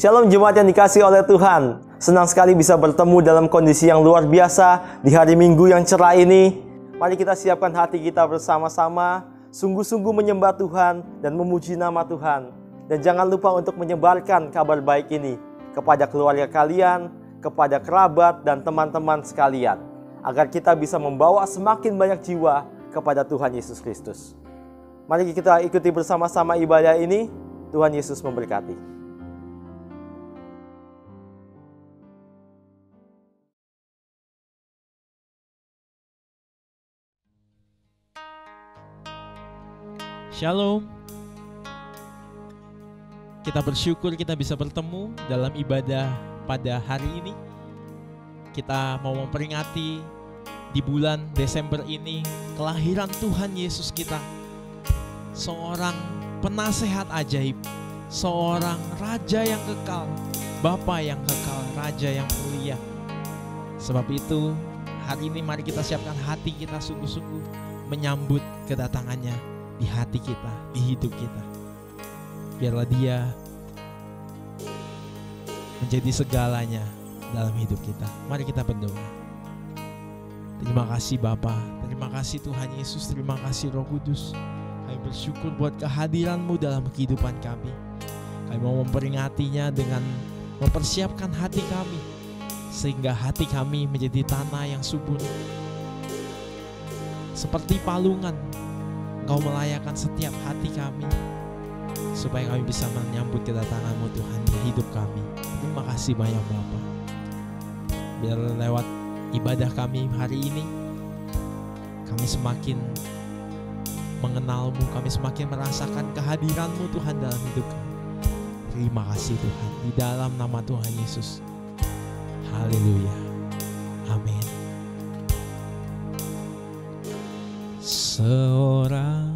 Shalom jemaat yang dikasihi oleh Tuhan. Senang sekali bisa bertemu dalam kondisi yang luar biasa di hari Minggu yang cerah ini. Mari kita siapkan hati kita bersama-sama, sungguh-sungguh menyembah Tuhan dan memuji nama Tuhan. Dan jangan lupa untuk menyebarkan kabar baik ini kepada keluarga kalian, kepada kerabat dan teman-teman sekalian, agar kita bisa membawa semakin banyak jiwa kepada Tuhan Yesus Kristus. Mari kita ikuti bersama-sama ibadah ini. Tuhan Yesus memberkati. Shalom. Kita bersyukur kita bisa bertemu dalam ibadah pada hari ini. Kita mau memperingati di bulan Desember ini kelahiran Tuhan Yesus kita. Seorang penasehat ajaib, seorang raja yang kekal, Bapa yang kekal, raja yang mulia. Sebab itu hari ini mari kita siapkan hati kita sungguh-sungguh menyambut kedatangannya di hati kita, di hidup kita. Biarlah Dia menjadi segalanya dalam hidup kita. Mari kita berdoa. Terima kasih Bapa, terima kasih Tuhan Yesus, terima kasih Roh Kudus. Kami bersyukur buat kehadiran-Mu dalam kehidupan kami. Kami mau memperingatinya dengan mempersiapkan hati kami, sehingga hati kami menjadi tanah yang subur. Seperti palungan, Engkau melayakan setiap hati kami, supaya kami bisa menyambut kedatangan-Mu Tuhan di hidup kami. Terima kasih banyak Bapa. Biar lewat ibadah kami hari ini, kami semakin mengenal-Mu, kami semakin merasakan kehadiran-Mu Tuhan dalam hidup kami. Terima kasih Tuhan, di dalam nama Tuhan Yesus. Haleluya. Amin. Seorang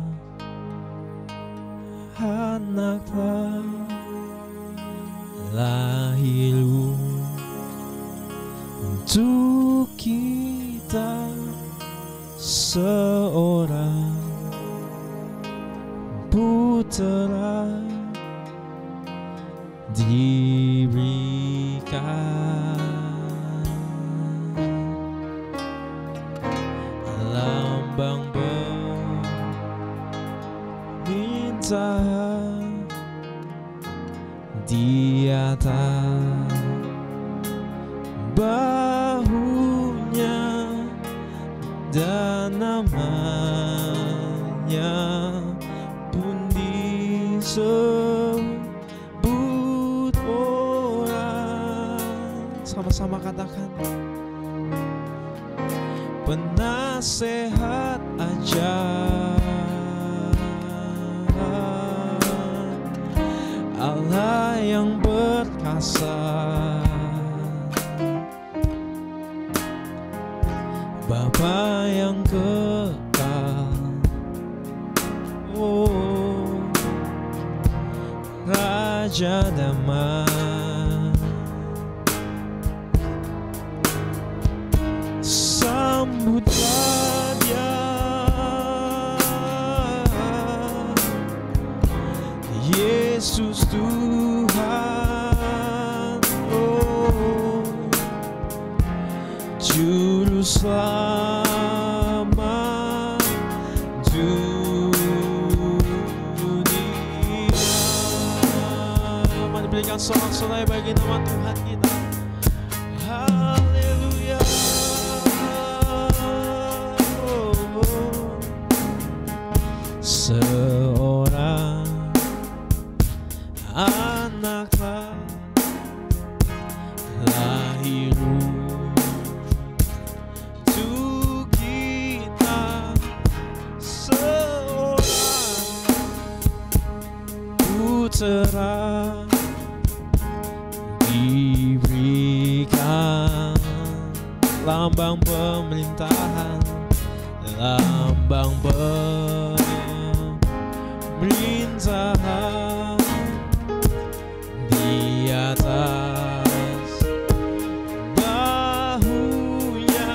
anak lahir untuk kita, seorang putera diberikan, lambang pemerintahan di atas bahunya, dan namanya pun disebut orang. Sama-sama katakan, penasehat ajaib, Allah yang perkasa, Bapa yang kekal, oh, Raja damai. Sambutlah Dia, Yesus Tuhan, oh, Juru Selamat dunia. Mari berikan sorak-sorai bagi nama Tuhan kita. Haleluya. Seorang anak lahir untuk kita, seorang putera diberikan, lambang pemerintahan, lambang pemerintahan di atas bahunya,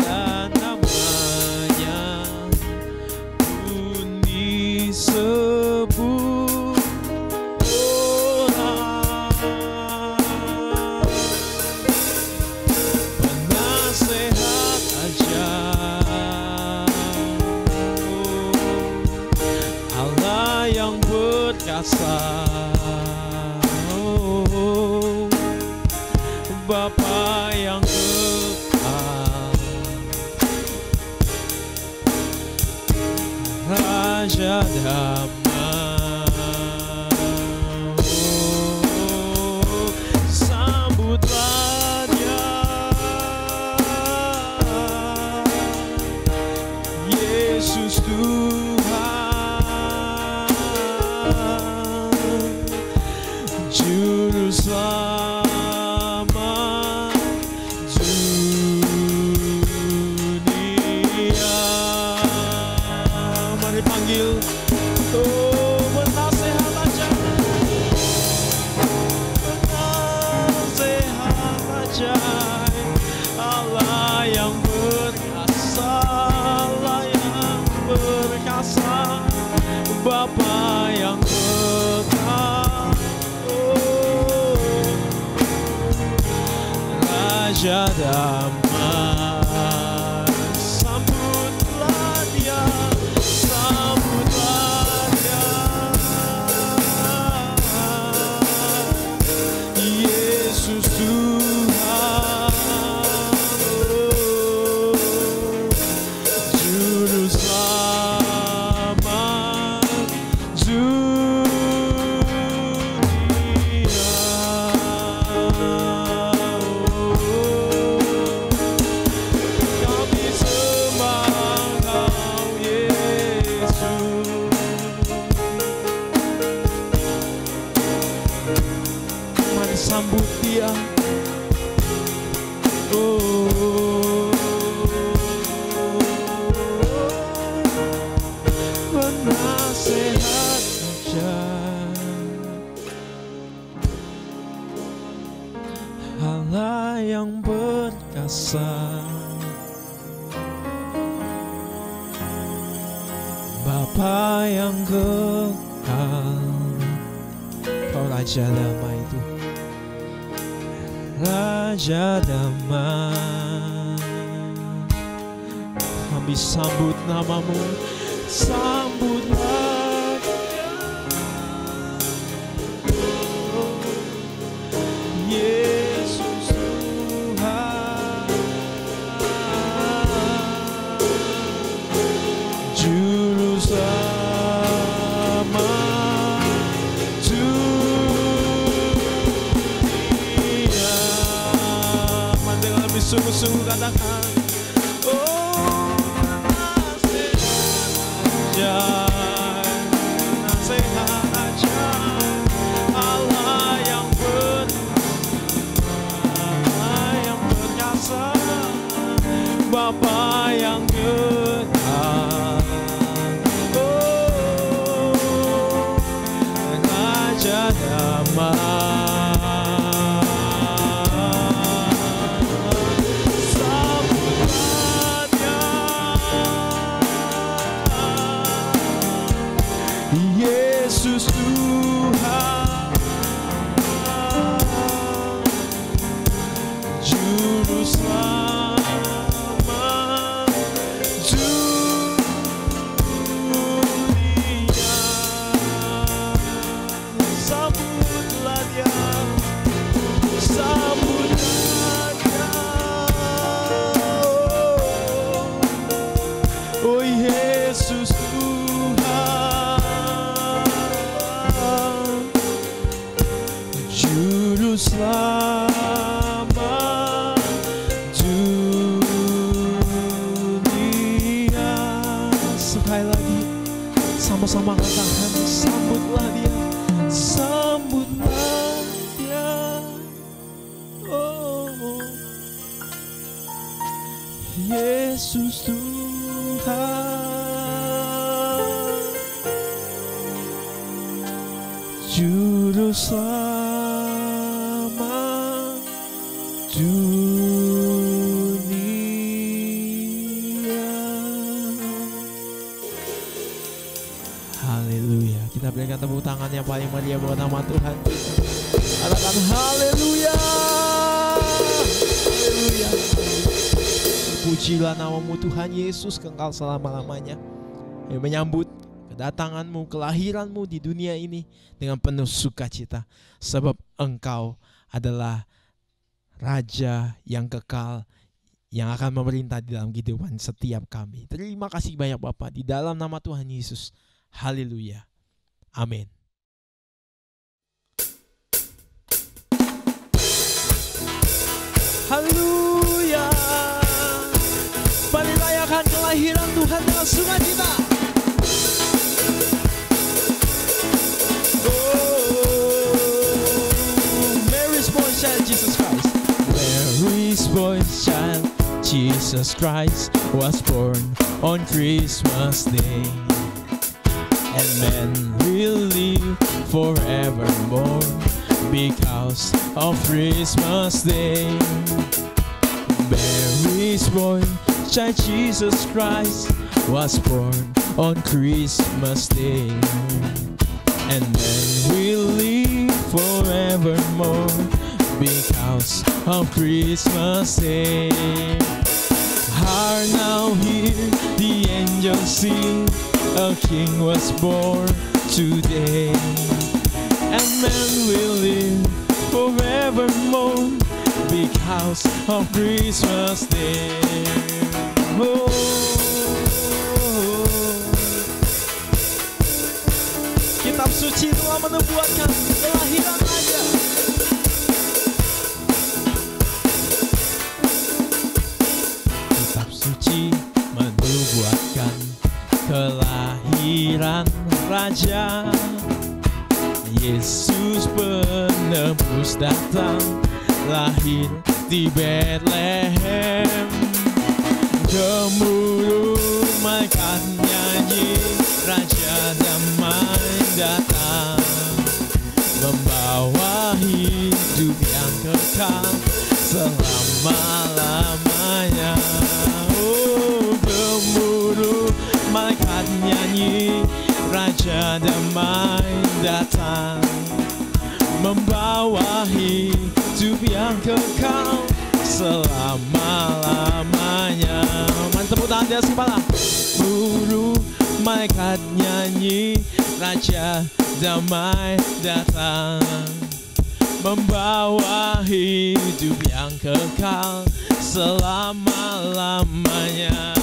dan namanya pun disebut orang. berkasa, oh, Bapa yang kekal, Raja damai, oh, sambutlah Dia, Yesus Tuhan, Juru Selamat dunia. Mari panggil, oh, penasehat ajaib, penasehat ajaib, Allah yang berkasa, Allah yang berkasa, Bapa yang kekal, oh, Raja damai, sambutlah Dia, sambutlah Dia, Yesus Tuhan, oh, Juru Selamat dunia, kami sembah Kau Yesus. Mari sambut Dia, oh, penasehat ajaib, Allah yang berkasa, Bapa yang kekal, Kau Raja damai itu, Raja damai. Kami sambut namamu, sambutlah Dia, oh, Yesus Tuhan, Juru Selamat dunia. Mari lebih sungguh-sungguh katakan, oh, nasihat ajaib, Allah yang berkasa, Bapa yang kekal, oh, Raja damai, sambutlah Dia, Yesus Tuhan, Juru Selamat dunia, sambutlah Dia, sambutlah Dia, oh, Yesus Tuhan, Juru Selamat dunia. Sekali lagi sama-sama katakan, sambutlah Dia, sambutlah Dia, oh, Yesus Tuhan, Juru Selamat dunia. Haleluya. Kita berikan tepuk tangan yang paling meriah buat nama Tuhan kita. Katakan haleluya. Haleluya. Pujilah namamu Tuhan Yesus kekal selama-lamanya. Ayo menyambut kedatanganmu, kelahiranmu di dunia ini dengan penuh sukacita. Sebab Engkau adalah Raja yang kekal, yang akan memerintah di dalam kehidupan setiap kami. Terima kasih banyak Bapa, di dalam nama Tuhan Yesus. Haleluya. Amin. Haleluya. Mari rayakan kelahiran Tuhan dengan sukacita. Mary's born child Jesus Christ. Mary's born child Jesus Christ was born on Christmas Day, and men will live forevermore because of Christmas Day. Mary's born child Jesus Christ was born on Christmas Day, and men will live forevermore because of Christmas Day. Are now here the angels sing, a king was born today, and men will live forevermore because of Christmas Day. Oh. Kitab suci telah menubuatkan kelahiran Raja. Kitab suci menubuatkan kelahiran Raja. Yesus penebus datang, lahir di Bethlehem. Gemuruh malaikat nyanyi, Raja damai datang, membawa hidup yang kekal selama-lamanya. Oh, gemuruh malaikat nyanyi, Raja damai datang, membawa hidup yang kekal selama-lamanya. Mari tepuk tangan di atas kepala. Guru malaikat nyanyi, Raja damai datang, membawa hidup yang kekal selama-lamanya.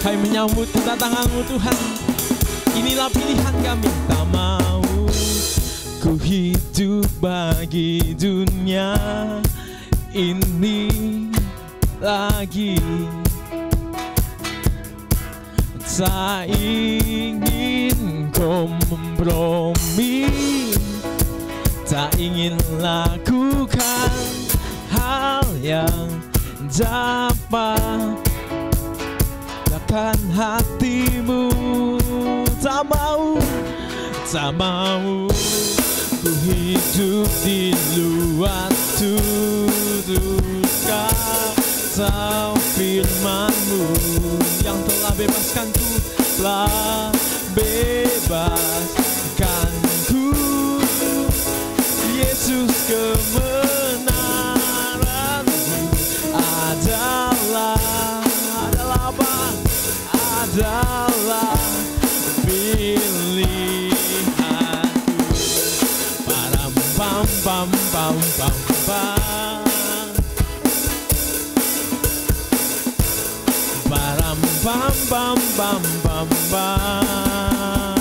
Kami menyambut kedatangan-Mu Tuhan. Inilah pilihan kami. Tak mau ku hidup bagi dunia ini lagi. Tak ingin kompromi, tak ingin lakukan hal yang dapat tekan hatimu. Tak mau ku hidup di luar tutur kata firman-Mu yang telah bebaskanku, telah bebaskanku. Yesus, kebenaran-Mu adalah apa? Adalah pilihanku. Param pam pam pam pam pam. Param pam pam pam pam pam.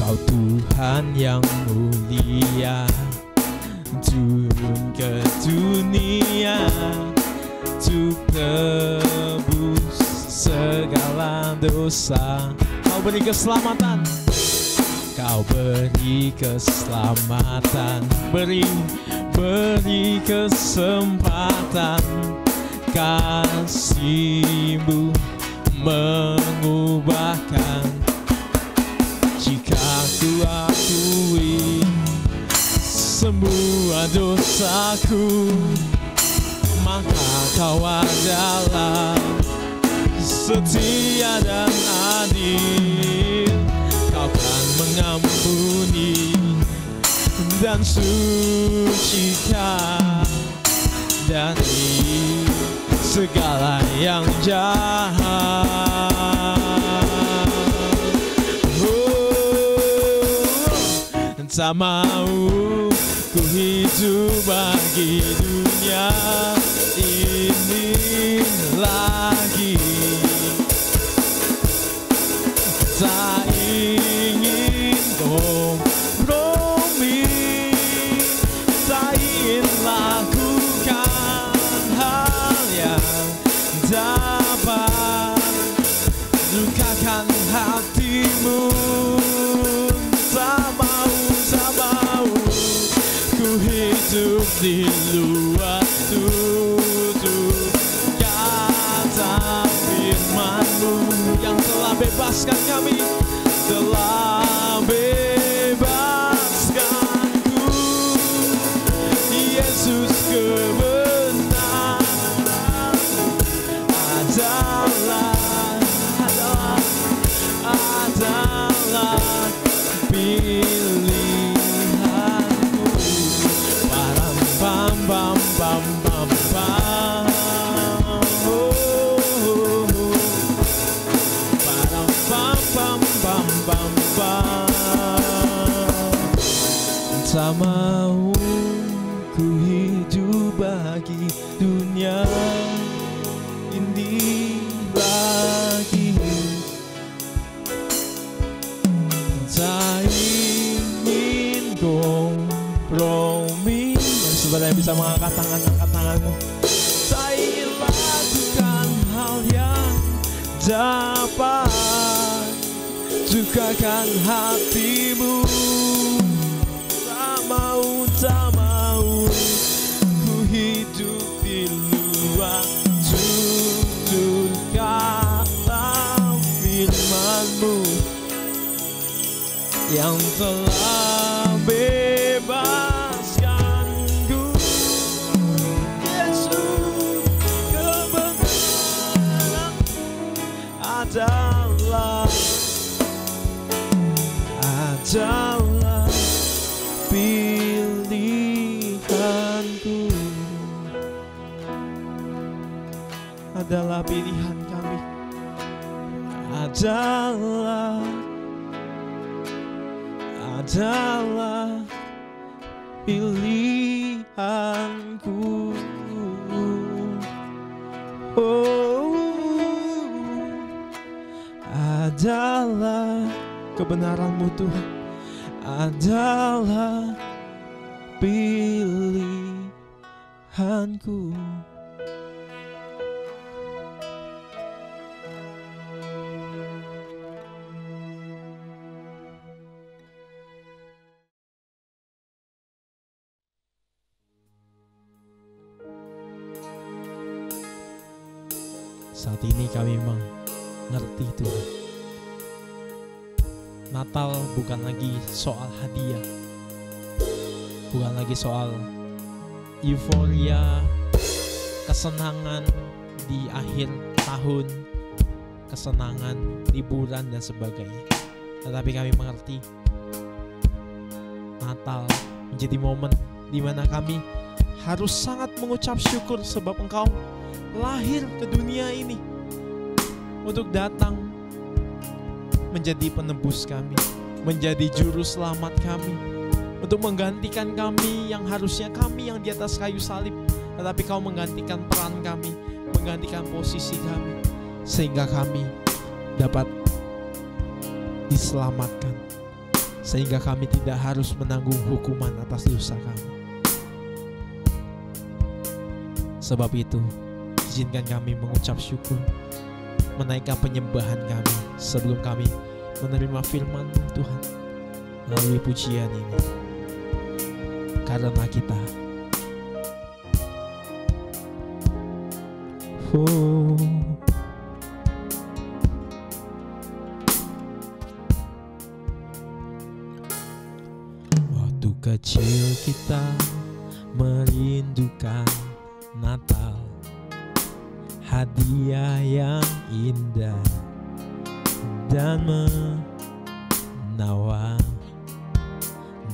Kau Tuhan yang mulia, turun ke dunia untuk tebus segala dosa. Kau beri keselamatan, Kau beri keselamatan, beri kesempatan. Kasih-Mu mengubahkan. Jika ku akui semua dosaku, maka Kau adalah setia dan adil. Kau kan mengampuni dan sucikan dari segala yang jahat. Tak mau ku hidup bagi dunia ini lagi. Tak ingin kompromi, tak ingin lakukan hal yang dapat lukakan hatimu. Hidup di luar tutur kata firman-Mu yang telah bebaskan kami, telah bebaskanku. Yesus kebenaran adalah pilihanku. Bam bam bam bam bam, bam bam bam bam bam bam. Tak mau ku hidup bagi dunia ini lagi. Tak ingin kompromi. Saudara yang bisa mengangkat tanganmu. Tak ingin lakukan hal yang dapat sukakan hatimu. Tak mau ku hidup di luar tutur kata firman-Mu yang telah bebas. Adalah pilihanku, adalah pilihan kami, adalah pilihanku. Adalah kebenaran-Mu Tuhan, adalah pilihanku. Saat ini kami mengerti Tuhan, Natal bukan lagi soal hadiah, bukan lagi soal euforia, kesenangan di akhir tahun, kesenangan, liburan dan sebagainya. Tetapi kami mengerti Natal menjadi momen di mana kami harus sangat mengucap syukur sebab Engkau lahir ke dunia ini untuk datang menjadi penebus kami, menjadi juru selamat kami, untuk menggantikan kami yang harusnya kami yang di atas kayu salib, tetapi Kau menggantikan peran kami, menggantikan posisi kami, sehingga kami dapat diselamatkan, sehingga kami tidak harus menanggung hukuman atas dosa kami. Sebab itu, izinkan kami mengucap syukur, menaikkan penyembahan kami sebelum kami menerima firman-Mu Tuhan melalui pujian ini. Karena kita waktu kecil kita merindukan Natal, hadiah yang indah dan menawan,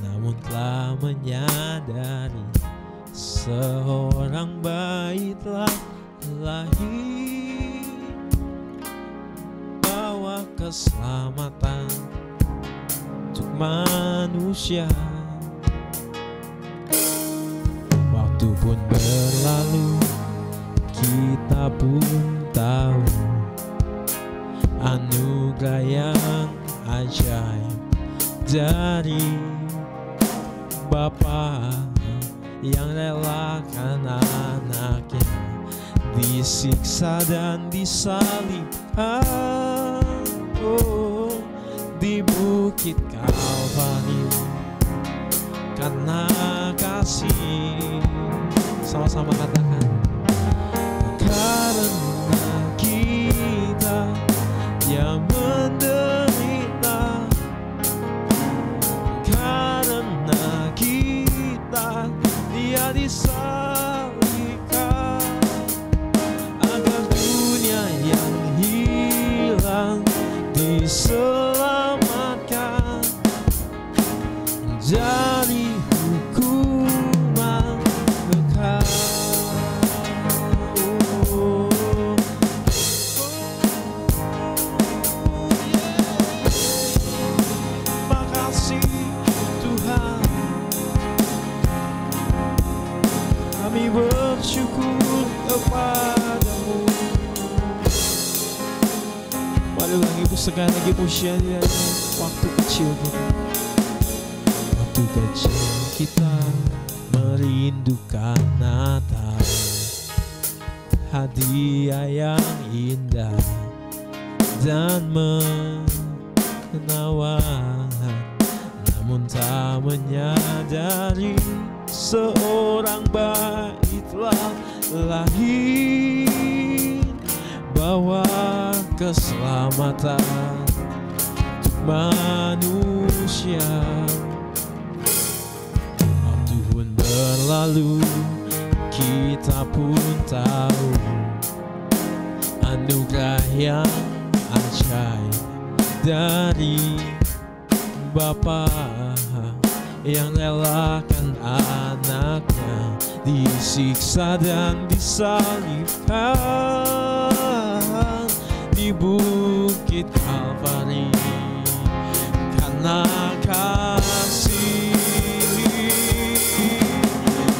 namun telah menyadari seorang bayi telah lahir, bawa keselamatan untuk manusia. Waktu pun berlalu, kita pun tahu anugerah yang ajaib dari Bapa yang relakan anaknya disiksa dan disalibkan, oh, di bukit Kalvari karena kasih. Sama-sama katakan, karena kita yang menderita, karena kita Dia disalibkan, agar dunia yang hilang diselamatkan dari hukuman kekal. Makasih Tuhan, kami bersyukur kepadamu. Marilah Ibu sekali lagi pujian Dia. Waktu kecil kita, waktu kecil kita merindukan Natal, hadiah yang indah dan menawan, namun tak menyadari seorang bayi telah lahir, bawa keselamatan untuk manusia. Waktu pun berlalu, kita pun tahu anugerah yang ajaib dari Bapa yang relakan anaknya disiksa dan disalibkan di bukit Kalvari karena kasih.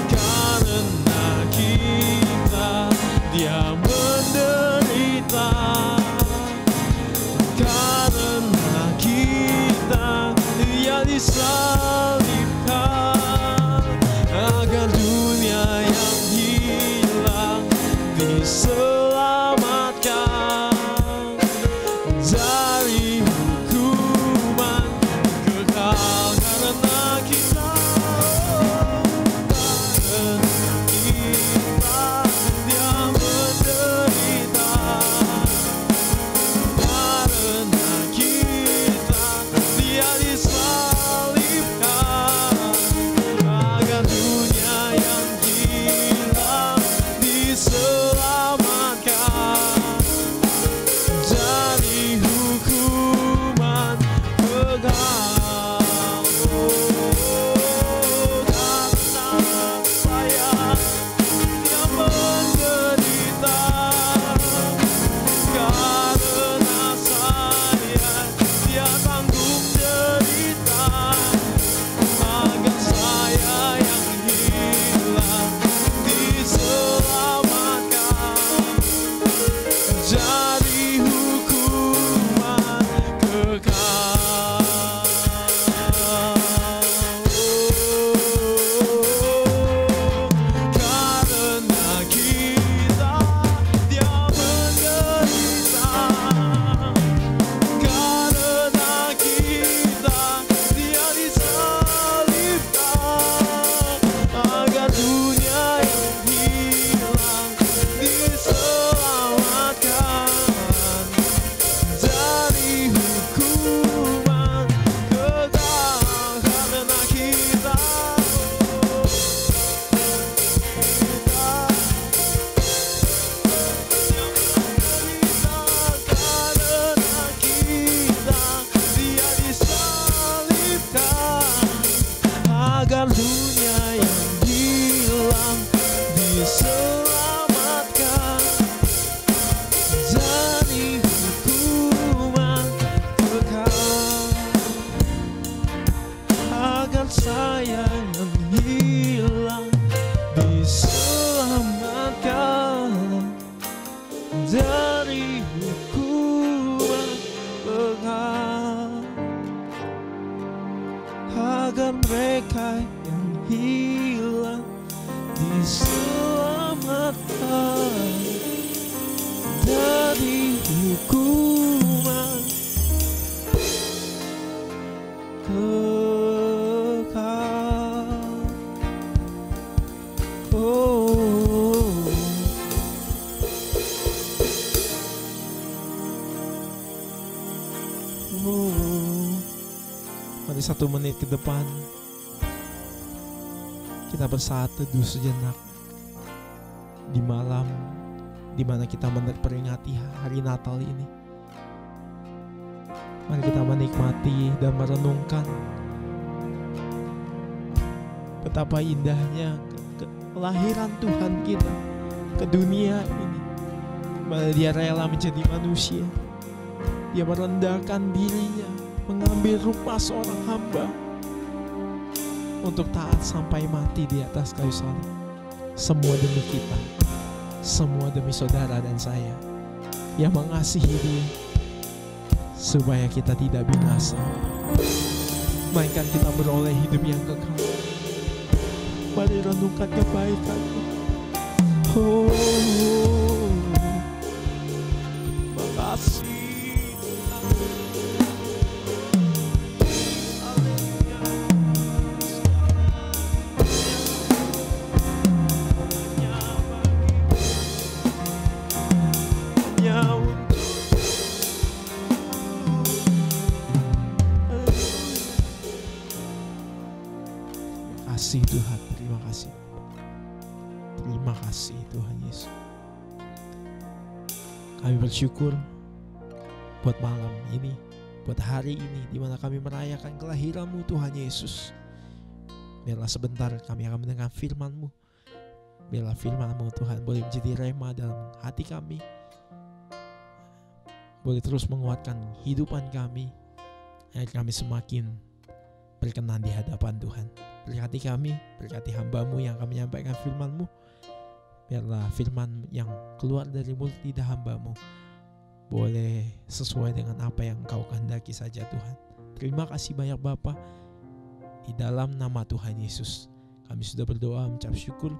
Karena kita Dia menderita, karena kita Dia disalibkan, agar dunia yang hilang diselamatkan dari hukuman kekal. Karena kita Dia menderita, karena kita Dia disalibkan, dari hukuman penghalang, agar mereka yang hilang diselamatkan dari hukuman kekal. Mari 1 menit ke depan kita bersatu teduh sejenak di malam di mana kita memperingati hari Natal ini. Mari kita menikmati dan merenungkan betapa indahnya kelahiran Tuhan kita ke dunia ini. Mana Dia rela menjadi manusia. Dia merendahkan dirinya, mengambil rupa seorang hamba untuk taat sampai mati di atas kayu salib. Semua demi kita, semua demi saudara dan saya yang mengasihi Dia, supaya kita tidak binasa, melainkan kita beroleh hidup yang kekal. Mari renungkan kebaikan-Nya. Makasih. Kasih Tuhan, terima kasih. Terima kasih Tuhan Yesus. Kami bersyukur buat malam ini, buat hari ini di mana kami merayakan kelahiran-Mu Tuhan Yesus. Biarlah sebentar kami akan mendengar firman-Mu. Biarlah firman-Mu Tuhan boleh menjadi rema dalam hati kami, boleh terus menguatkan kehidupan kami, agar kami semakin berkenan di hadapan Tuhan. Berkati kami, berkati hamba-Mu yang akan menyampaikan firman-Mu. Biarlah firman yang keluar dari mulut lidah hamba-Mu boleh sesuai dengan apa yang Engkau kehendaki saja Tuhan. Terima kasih banyak Bapa. Di dalam nama Tuhan Yesus kami sudah berdoa mengucap syukur.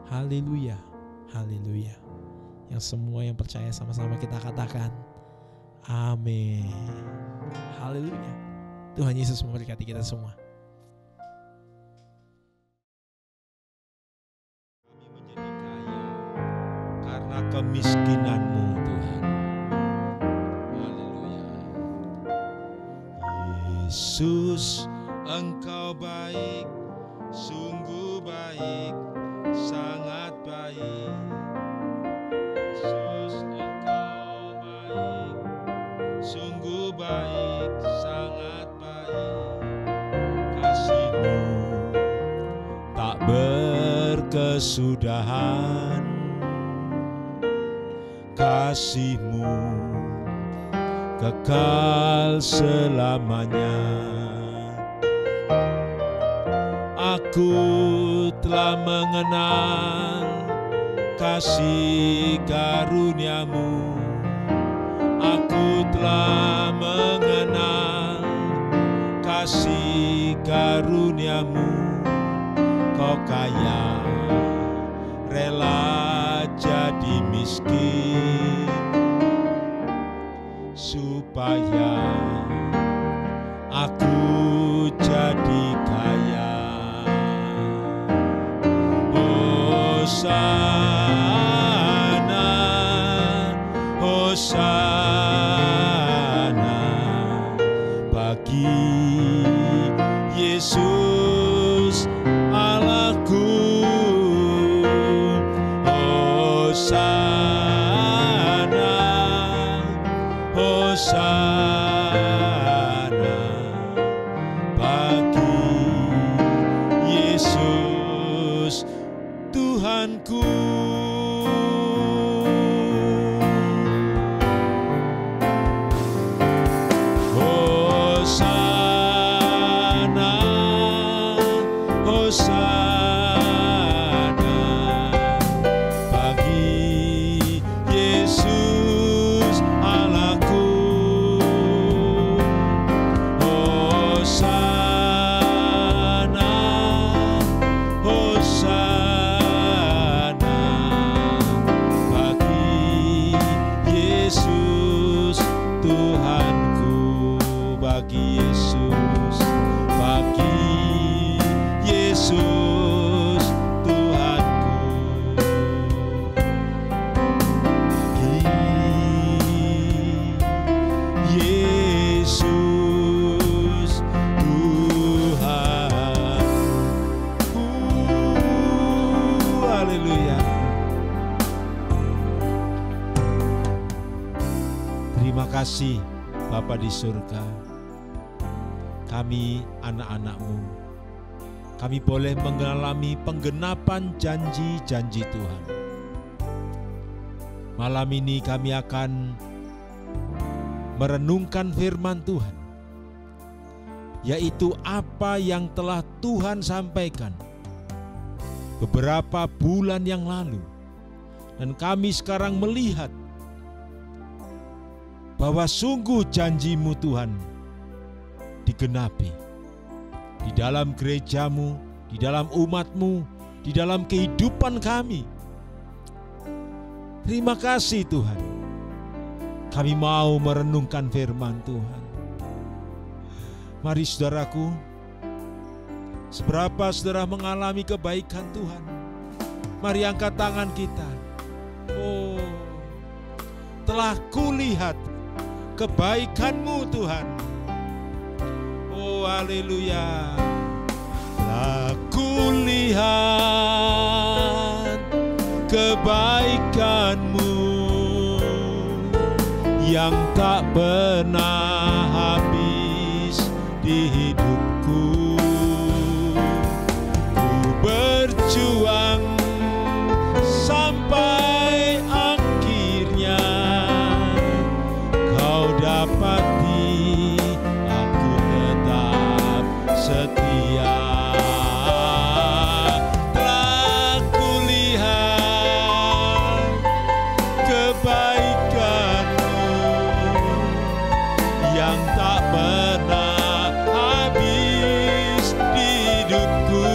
Haleluya, haleluya. Yang semua yang percaya sama-sama kita katakan amin. Haleluya. Tuhan Yesus memberkati kita semua. Kemiskinan-Mu Tuhan. Haleluya. Yesus, Engkau baik, sungguh baik, sangat baik. Yesus, Engkau baik, sungguh baik, sangat baik. Kasih-Mu tak berkesudahan, kasih-Mu kekal selamanya. Aku telah mengenal kasih karunia-Mu. Aku telah mengenal kasih karunia-Mu. Kau kaya, rela jadi miskin supaya aku jadi kaya. Hosana, Hosana bagi Yesus Allahku. Hosana, Hosana bagi Yesus Tuhanku. Hosana, Hosana bagi Yesus Yesus Tuhanku, bagi Yesus, bagi Yesus Tuhanku, bagi Yesus Tuhanku. Haleluya. Terima kasih Bapa di surga. Kami anak-anak-Mu, kami boleh mengalami penggenapan janji-janji Tuhan. Malam ini kami akan merenungkan firman Tuhan, yaitu apa yang telah Tuhan sampaikan beberapa bulan yang lalu. Dan kami sekarang melihat bahwa sungguh janji-Mu Tuhan digenapi di dalam gereja-Mu, di dalam umat-Mu, di dalam kehidupan kami. Terima kasih Tuhan. Kami mau merenungkan firman Tuhan. Mari saudaraku, seberapa saudara mengalami kebaikan Tuhan, mari angkat tangan kita. Oh, telah kulihat kebaikan-Mu Tuhan. Oh haleluya. Telah kulihat kebaikan-Mu yang tak pernah habis di hidupku. Ku berjuang sampai akhirnya, Kau dapati aku tetap setia. Telah kulihat kebaikan-Mu yang tak pernah habis di hidupku.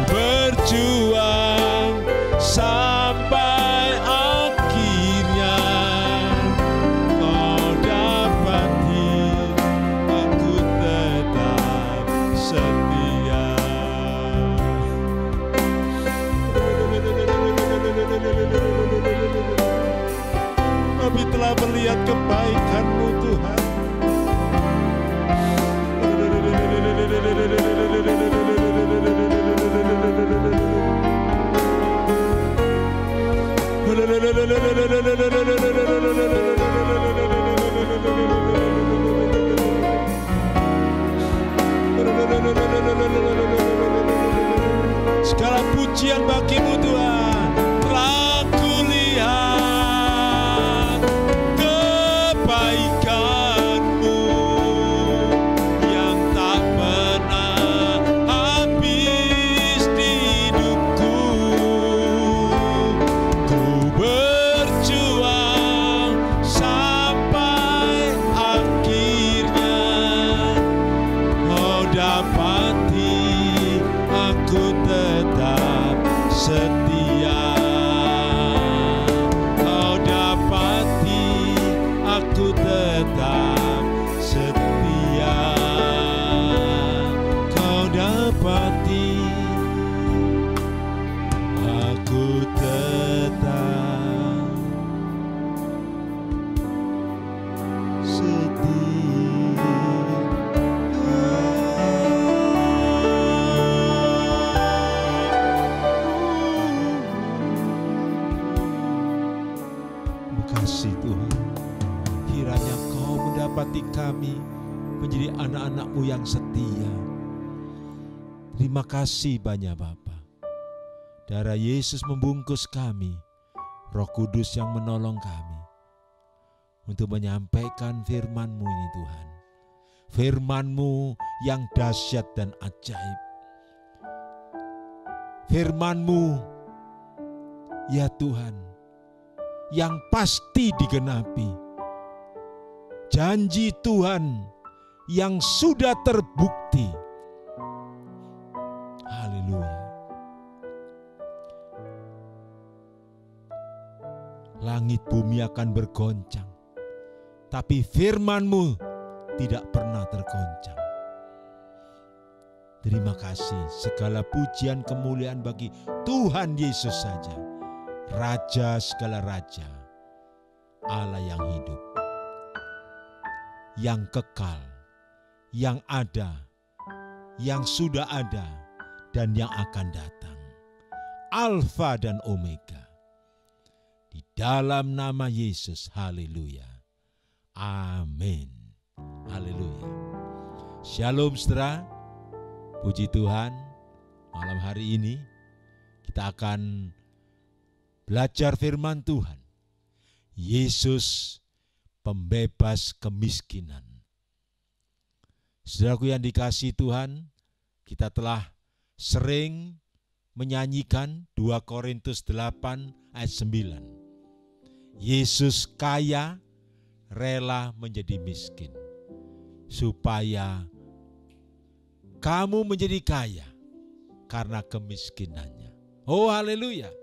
Ku berjuang sampai akhirnya, Kau dapati aku tetap setia. Kami telah melihat kebaikan-Mu Tuhan. Segala pujian bagi-Mu Tuhan. Telah kulihat kebaikan-Mu yang tak pernah habis di hidupku. Ku berjuang sampai akhirnya, Kau dapati aku tetap setia. Kau dapati aku tetap setia. Kau dapati aku tetap kasih Tuhan, kiranya Kau mendapati kami menjadi anak-anak-Mu yang setia. Terima kasih banyak Bapa. Darah Yesus membungkus kami, Roh Kudus yang menolong kami untuk menyampaikan firman-Mu ini Tuhan. Firman-Mu yang dahsyat dan ajaib. Firman-Mu ya Tuhan, yang pasti digenapi. Janji Tuhan yang sudah terbukti. Haleluya. langit bumi akan bergoncang, tapi firman-Mu tidak pernah tergoncang. Terima kasih, segala pujian kemuliaan bagi Tuhan Yesus saja, Raja segala raja, Allah yang hidup, yang kekal, yang ada, yang sudah ada, dan yang akan datang. Alfa dan Omega. Di dalam nama Yesus, haleluya. Amin. Haleluya. Shalom saudara. Puji Tuhan, malam hari ini kita akan belajar firman Tuhan. Yesus pembebas kemiskinan. Saudaraku yang dikasihi Tuhan, kita telah sering menyanyikan 2 Korintus 8 ayat 9. Yesus kaya rela menjadi miskin supaya kamu menjadi kaya karena kemiskinannya. Oh haleluya.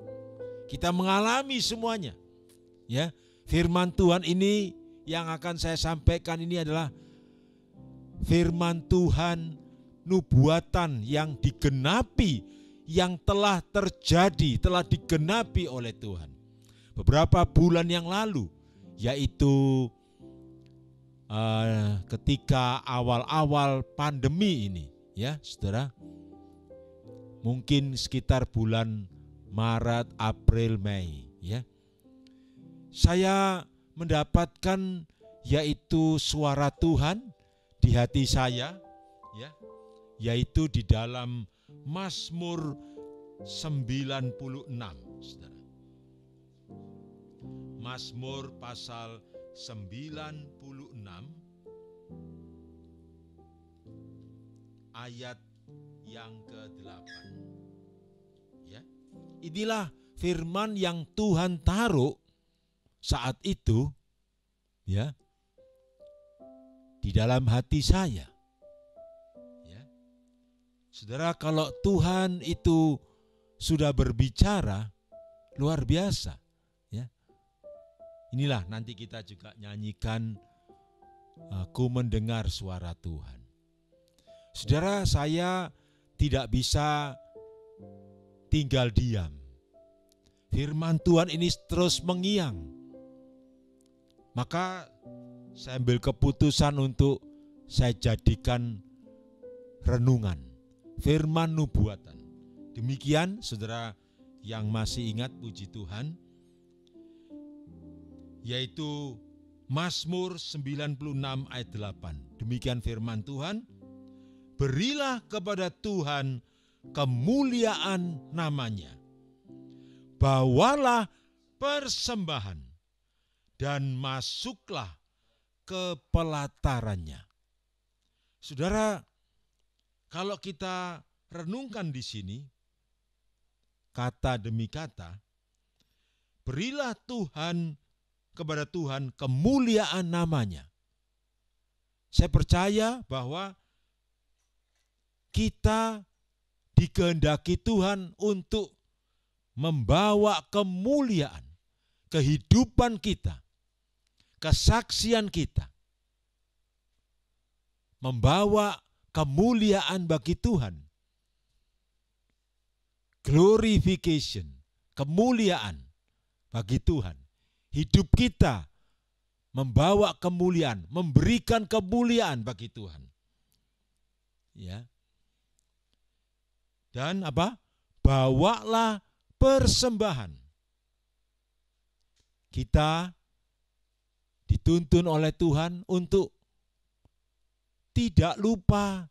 Kita mengalami semuanya. Ya, firman Tuhan ini yang akan saya sampaikan ini adalah firman Tuhan nubuatan yang digenapi, yang telah terjadi, telah digenapi oleh Tuhan. Beberapa bulan yang lalu, yaitu ketika awal-awal pandemi ini, ya saudara, mungkin sekitar bulan Maret, April, Mei, ya, saya mendapatkan yaitu suara Tuhan di hati saya, ya, yaitu di dalam Mazmur 96, saudara. Mazmur pasal 96 ayat yang ke-8. Ya. Inilah firman yang Tuhan taruh saat itu, ya, di dalam hati saya. Saudara, kalau Tuhan itu sudah berbicara, luar biasa. Ya. Inilah nanti kita juga nyanyikan, aku mendengar suara Tuhan. Saudara, saya tidak bisa tinggal diam. Firman Tuhan ini terus mengiang. Maka saya ambil keputusan untuk saya jadikan renungan. Firman nubuatan. Demikian saudara yang masih ingat, puji Tuhan, yaitu Mazmur 96 ayat 8. Demikian firman Tuhan, berilah kepada Tuhan kemuliaan namanya, bawalah persembahan dan masuklah ke pelatarannya. Saudara, kalau kita renungkan di sini, kata demi kata, berilah Tuhan kepada Tuhan kemuliaan namanya. Saya percaya bahwa kita dikehendaki Tuhan untuk membawa kemuliaan, kehidupan kita, kesaksian kita, membawa kemuliaan bagi Tuhan. Glorification, kemuliaan bagi Tuhan. Hidup kita membawa kemuliaan, memberikan kemuliaan bagi Tuhan. Ya. Dan apa? Bawalah persembahan. Kita dituntun oleh Tuhan untuk tidak lupa,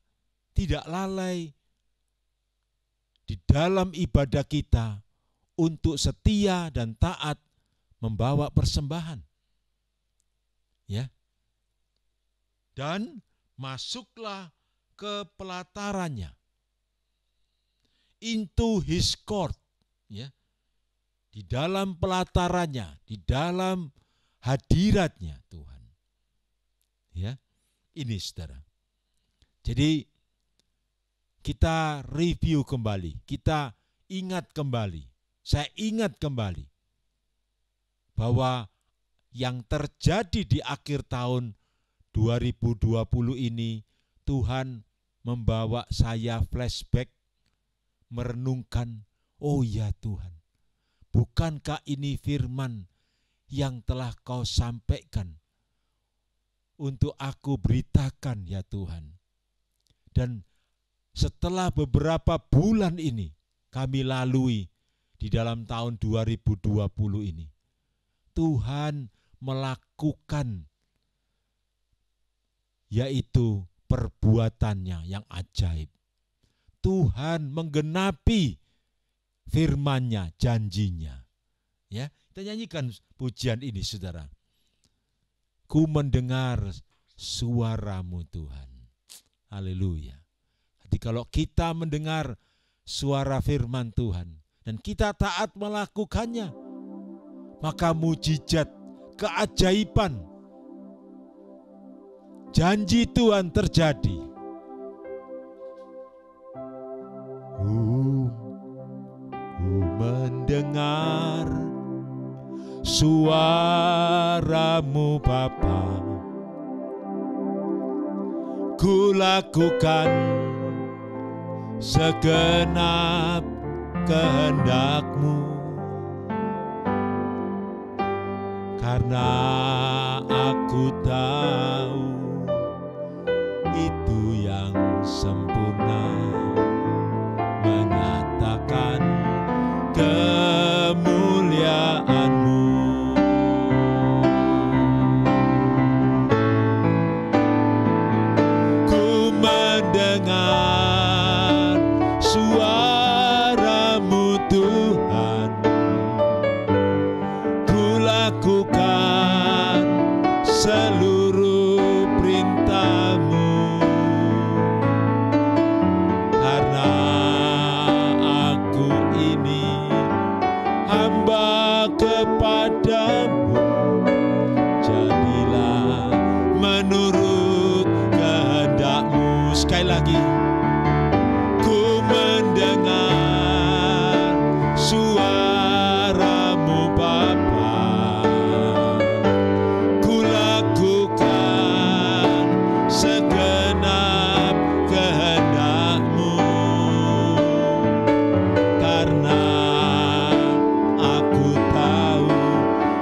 tidak lalai di dalam ibadah kita untuk setia dan taat membawa persembahan. Ya. Dan masuklah ke pelatarannya. Into his court, ya. Di dalam pelatarannya, di dalam hadiratnya Tuhan. Ya. Ini saudara. Jadi kita review kembali, kita ingat kembali, saya ingat kembali bahwa yang terjadi di akhir tahun 2020 ini, Tuhan membawa saya flashback, merenungkan, oh ya Tuhan, bukankah ini firman yang telah Kau sampaikan untuk aku beritakan ya Tuhan. Dan setelah beberapa bulan ini kami lalui di dalam tahun 2020 ini, Tuhan melakukan yaitu perbuatannya yang ajaib. Tuhan menggenapi firman-Nya, janjinya. Ya, kita nyanyikan pujian ini, saudara. Ku mendengar suara-Mu Tuhan. Haleluya. Jadi kalau kita mendengar suara firman Tuhan dan kita taat melakukannya, maka mujizat, keajaiban, janji Tuhan terjadi. Ku mendengar suara-Mu Bapa, ku lakukan segenap kehendak-Mu, karena aku tahu itu yang sempurna, menyatakan kemuliaan-Mu. Ku mendengar suara-Mu Tuhan, ku lakukan seluruh perintah-Mu, karena aku ini hamba kepadamu, jadilah menurut kehendak-Mu. Sekali lagi, ku mendengar suara-Mu Bapa, ku lakukan segenap kehendak-Mu, karena aku tahu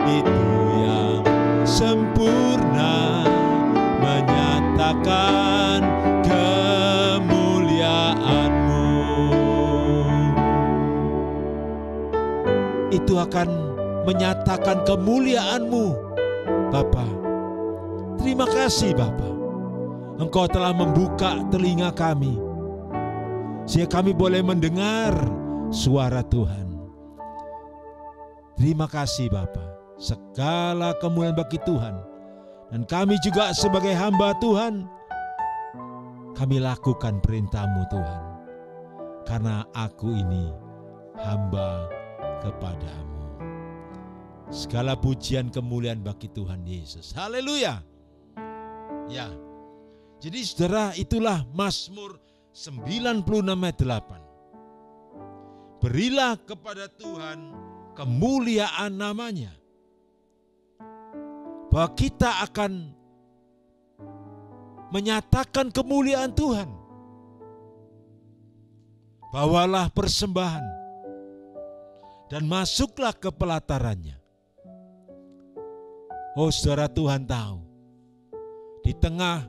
itu yang sempurna, menyatakan kemuliaan-Mu. Itu akan menyatakan kemuliaan-Mu, Bapa. Terima kasih Bapa, Engkau telah membuka telinga kami, sehingga kami boleh mendengar suara Tuhan. Terima kasih Bapa, segala kemuliaan bagi Tuhan. Dan kami juga sebagai hamba Tuhan, kami lakukan perintah-Mu Tuhan, karena aku ini hamba kepadamu. Segala pujian kemuliaan bagi Tuhan Yesus. Haleluya. Ya. Jadi saudara, itulah Mazmur 96 ayat 8. Berilah kepada Tuhan kemuliaan namanya, bahwa kita akan menyatakan kemuliaan Tuhan. Bawalah persembahan dan masuklah ke pelatarannya. Oh saudara, Tuhan tahu di tengah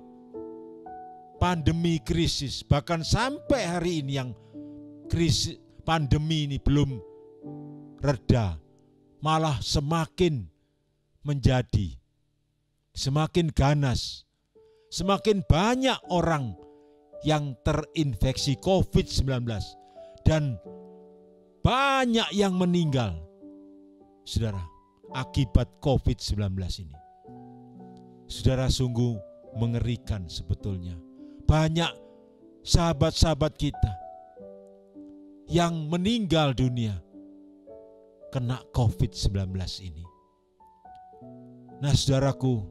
pandemi krisis, bahkan sampai hari ini yang krisis pandemi ini belum reda, malah semakin menjadi semakin ganas, semakin banyak orang yang terinfeksi COVID-19 dan banyak yang meninggal, saudara, akibat COVID-19 ini. Saudara, sungguh mengerikan sebetulnya. Banyak sahabat-sahabat kita yang meninggal dunia kena COVID-19 ini. Nah saudaraku,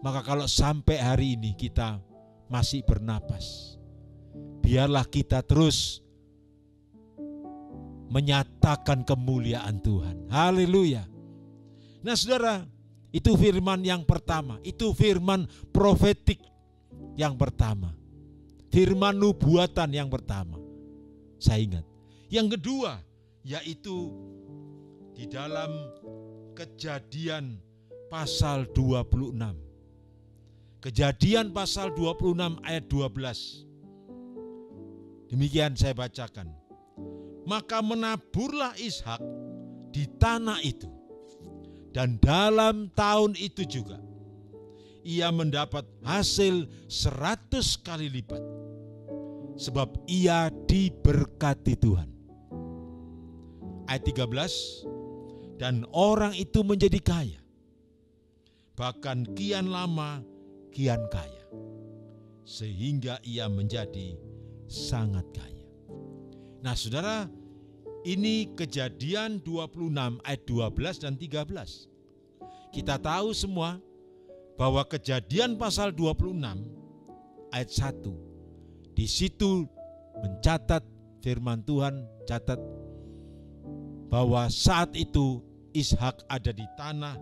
maka kalau sampai hari ini kita masih bernapas, biarlah kita terus menyatakan kemuliaan Tuhan. Haleluya. Nah saudara, itu firman yang pertama. Itu firman profetik yang pertama. Firman nubuatan yang pertama. Saya ingat. Yang kedua, yaitu di dalam Kejadian pasal 26. Kejadian pasal 26 ayat 12. Demikian saya bacakan. Maka menaburlah Ishak di tanah itu. Dan dalam tahun itu juga ia mendapat hasil 100 kali lipat. Sebab ia diberkati Tuhan. Ayat 13. Dan orang itu menjadi kaya. Bahkan kian lama kian kaya. Sehingga ia menjadi sangat kaya. Nah saudara, ini Kejadian 26 ayat 12 dan 13. Kita tahu semua bahwa Kejadian pasal 26 ayat 1. Di situ mencatat firman Tuhan, catat bahwa saat itu Ishak ada di tanah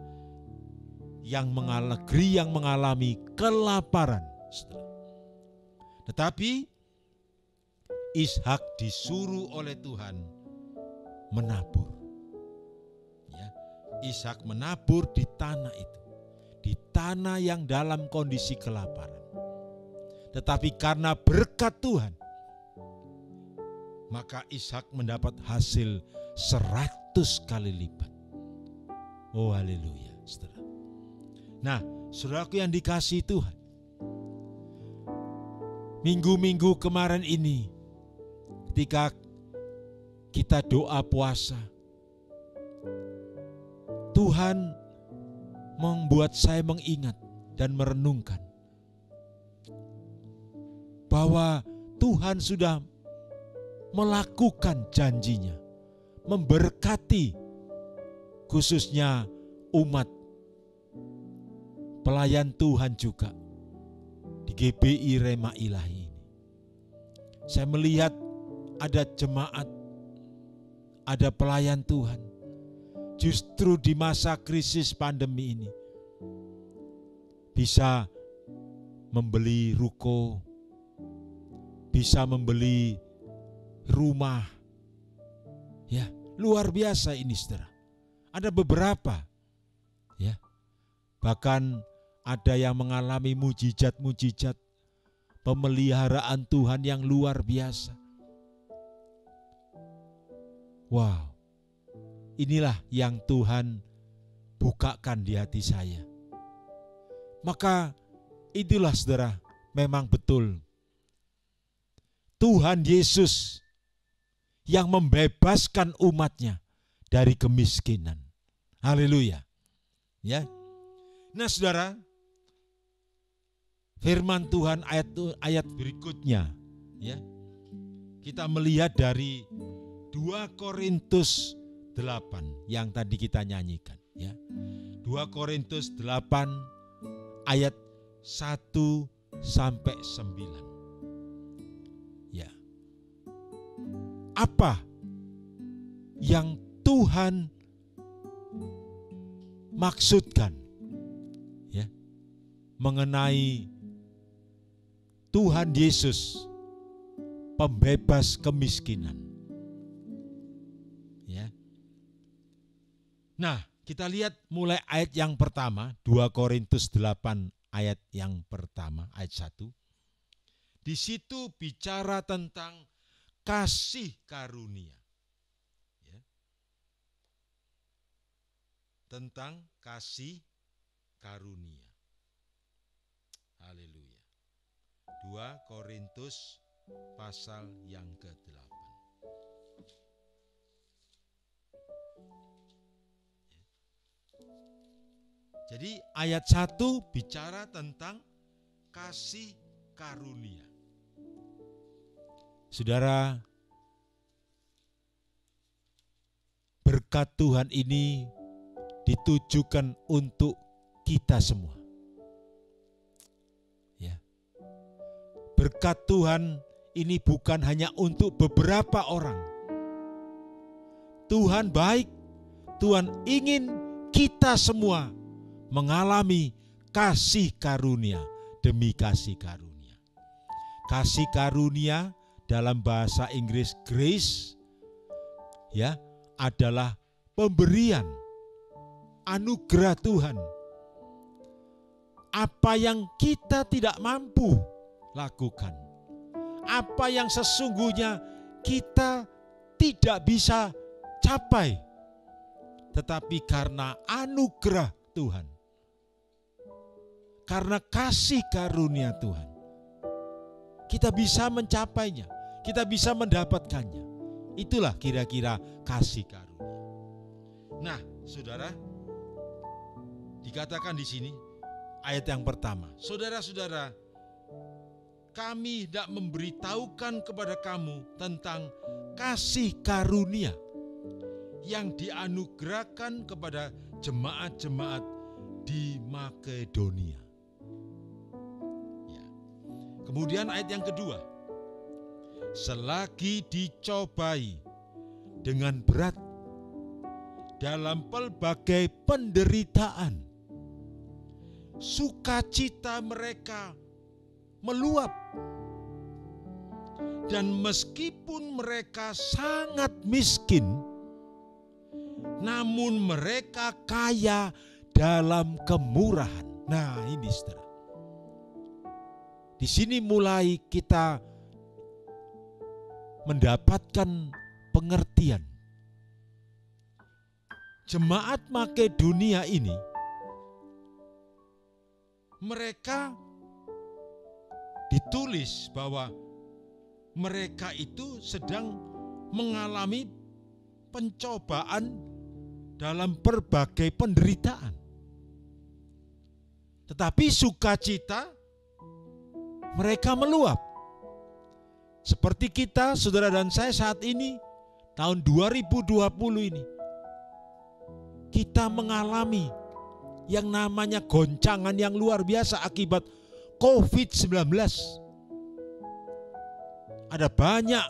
yang negeri yang mengalami kelaparan. Tetapi Ishak disuruh oleh Tuhan menabur. Ya, Ishak menabur di tanah itu, di tanah yang dalam kondisi kelaparan. Tetapi karena berkat Tuhan, maka Ishak mendapat hasil 100 kali lipat. Oh haleluya, saudara. Nah, saudaraku yang dikasihi Tuhan, minggu-minggu kemarin ini, ketika kita doa puasa, Tuhan membuat saya mengingat dan merenungkan bahwa Tuhan sudah melakukan janjinya, memberkati khususnya umat pelayan Tuhan juga di GBI Rema Ilahi ini. Saya melihat ada jemaat, ada pelayan Tuhan justru di masa krisis pandemi ini bisa membeli ruko, bisa membeli rumah. Ya, luar biasa ini saudara. Ada beberapa, ya, bahkan ada yang mengalami mujizat-mujizat pemeliharaan Tuhan yang luar biasa. Wow, inilah yang Tuhan bukakan di hati saya. Maka itulah saudara, memang betul Tuhan Yesus yang membebaskan umatnya dari kemiskinan. Haleluya. Ya. Nah, saudara, firman Tuhan ayat berikutnya, ya. Kita melihat dari 2 Korintus 8 yang tadi kita nyanyikan, ya. 2 Korintus 8 ayat 1 sampai 9. Ya. Apa yang Tuhan maksudkan, ya, mengenai Tuhan Yesus pembebas kemiskinan, ya. Nah, kita lihat mulai ayat yang pertama, 2 Korintus 8 ayat yang pertama, ayat 1. Di situ bicara tentang kasih karunia. Tentang kasih karunia. Haleluya. 2 Korintus pasal yang ke-8. Jadi ayat 1 bicara tentang kasih karunia. Saudara, berkat Tuhan ini ditujukan untuk kita semua. Ya. Berkat Tuhan ini bukan hanya untuk beberapa orang, Tuhan baik. Tuhan ingin kita semua mengalami kasih karunia demi kasih karunia. Kasih karunia dalam bahasa Inggris grace ya adalah pemberian anugerah Tuhan. Apa yang kita tidak mampu lakukan, apa yang sesungguhnya kita tidak bisa capai, tetapi karena anugerah Tuhan, karena kasih karunia Tuhan, kita bisa mencapainya, kita bisa mendapatkannya. Itulah kira-kira kasih karunia. Nah, saudara, dikatakan di sini ayat yang pertama, saudara-saudara, kami hendak memberitahukan kepada kamu tentang kasih karunia yang dianugerahkan kepada jemaat-jemaat di Makedonia. Ya. Kemudian ayat yang kedua, selagi dicobai dengan berat dalam pelbagai penderitaan, sukacita mereka meluap. Dan meskipun mereka sangat miskin, namun mereka kaya dalam kemurahan. Nah, ini saudara. Di sini mulai kita mendapatkan pengertian. Jemaat Makedonia ini, mereka ditulis bahwa mereka itu sedang mengalami pencobaan dalam berbagai penderitaan. Tetapi sukacita mereka meluap. Seperti kita, saudara dan saya saat ini, tahun 2020 ini, kita mengalami yang namanya goncangan yang luar biasa akibat COVID-19. Ada banyak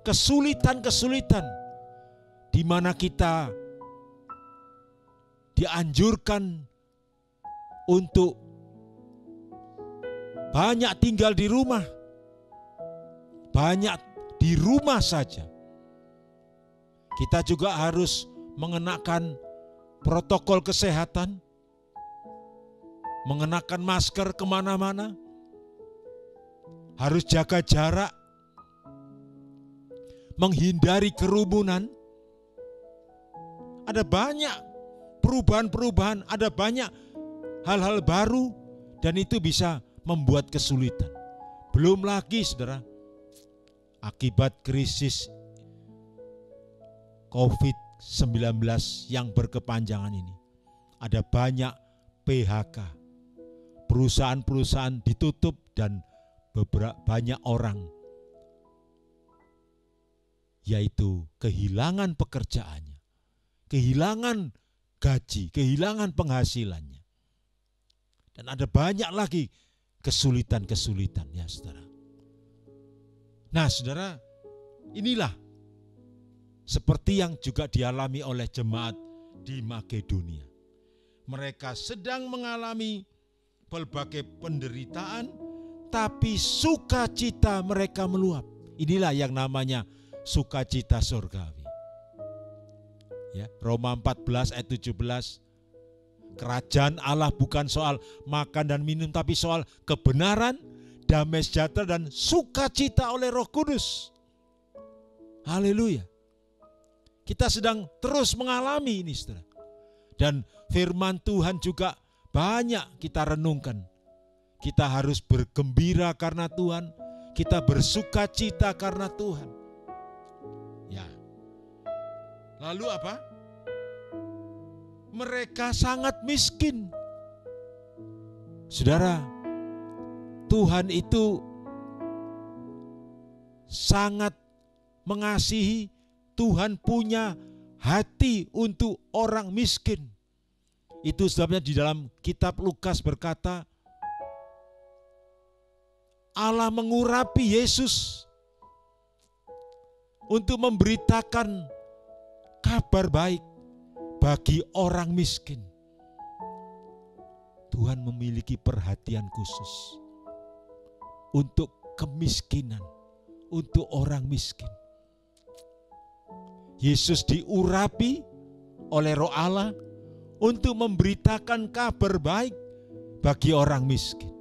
kesulitan-kesulitan di mana kita dianjurkan untuk banyak tinggal di rumah, banyak di rumah saja. Kita juga harus mengenakan protokol kesehatan, mengenakan masker kemana-mana, harus jaga jarak, menghindari kerumunan. Ada banyak perubahan-perubahan, ada banyak hal-hal baru, dan itu bisa membuat kesulitan. Belum lagi saudara, akibat krisis COVID-19 yang berkepanjangan ini, ada banyak PHK, perusahaan-perusahaan ditutup dan banyak orang yaitu kehilangan pekerjaannya, kehilangan gaji, kehilangan penghasilannya. Dan ada banyak lagi kesulitan-kesulitan ya saudara. Nah saudara, inilah seperti yang juga dialami oleh jemaat di Makedonia. Mereka sedang mengalami berbagai penderitaan, tapi sukacita mereka meluap. Inilah yang namanya sukacita surgawi. Ya, Roma 14 ayat 17. Kerajaan Allah bukan soal makan dan minum, tapi soal kebenaran, damai sejahtera dan sukacita oleh Roh Kudus. Haleluya. Kita sedang terus mengalami ini, saudara. Dan firman Tuhan juga banyak kita renungkan. Kita harus bergembira karena Tuhan, kita bersukacita karena Tuhan. Ya. Lalu apa? Mereka sangat miskin. Saudara, Tuhan itu sangat mengasihi, Tuhan punya hati untuk orang miskin. Itu sebabnya di dalam kitab Lukas berkata, Allah mengurapi Yesus untuk memberitakan kabar baik bagi orang miskin. Tuhan memiliki perhatian khusus untuk kemiskinan, untuk orang miskin. Yesus diurapi oleh Roh Allah untuk memberitakan kabar baik bagi orang miskin.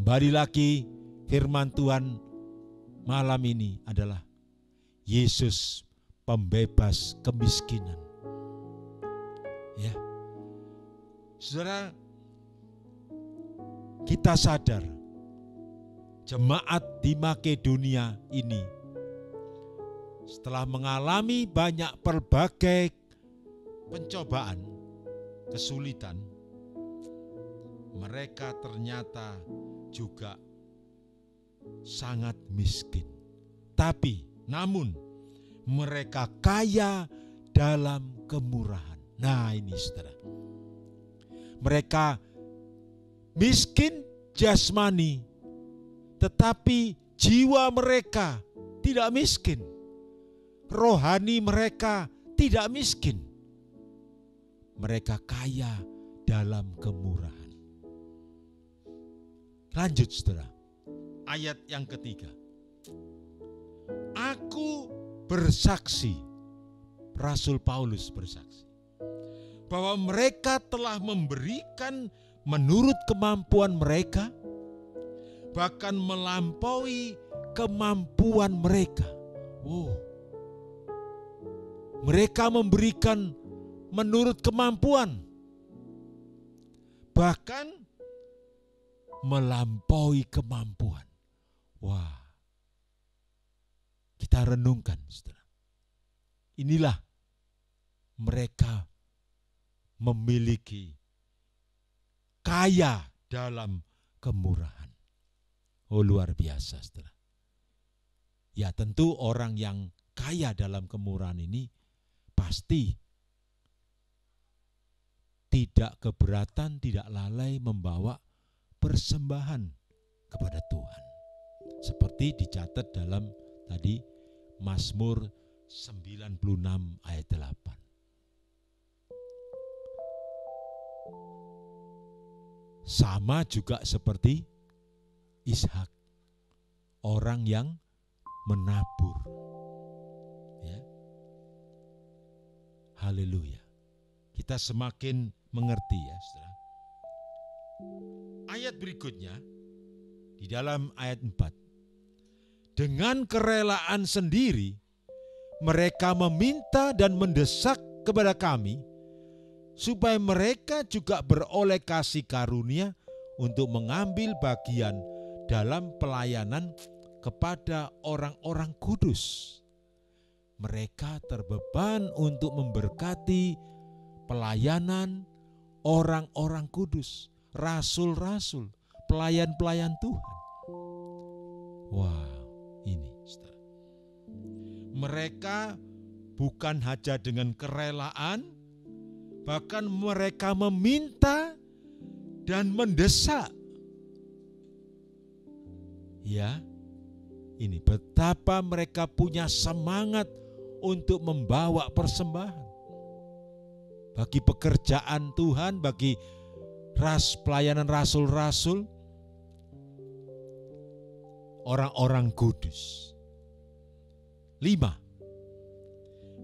Kembali lagi firman Tuhan malam ini adalah Yesus pembebas kemiskinan. Ya. Saudara, kita sadar jemaat di Makedonia ini setelah mengalami banyak berbagai pencobaan, kesulitan, mereka ternyata juga sangat miskin. Namun mereka kaya dalam kemurahan. Nah ini saudara, mereka miskin jasmani, tetapi jiwa mereka tidak miskin. Rohani mereka tidak miskin. Mereka kaya dalam kemurahan. Lanjut saudara, ayat yang ketiga. Aku bersaksi, Rasul Paulus bersaksi, bahwa mereka telah memberikan menurut kemampuan mereka, bahkan melampaui kemampuan mereka. Mereka memberikan menurut kemampuan, bahkan melampaui kemampuan. Kita renungkan, saudara. Inilah mereka memiliki kaya dalam kemurahan. Luar biasa, saudara. Ya tentu orang yang kaya dalam kemurahan ini pasti tidak keberatan, tidak lalai membawa persembahan kepada Tuhan. Seperti dicatat dalam tadi Mazmur 96 ayat 8. Sama juga seperti Ishak, orang yang menabur. Ya. Haleluya. Kita semakin mengerti ya, saudara. Ayat berikutnya di dalam ayat 4. Dengan kerelaan sendiri mereka meminta dan mendesak kepada kami supaya mereka juga beroleh kasih karunia untuk mengambil bagian dalam pelayanan kepada orang-orang kudus. Mereka terbeban untuk memberkati pelayanan orang-orang kudus, rasul-rasul, pelayan-pelayan Tuhan. Ini saudara. Mereka bukan hanya dengan kerelaan, bahkan mereka meminta dan mendesak. Ya, ini betapa mereka punya semangat untuk membawa persembahan bagi pekerjaan Tuhan, bagi pelayanan rasul-rasul, orang-orang kudus. 5.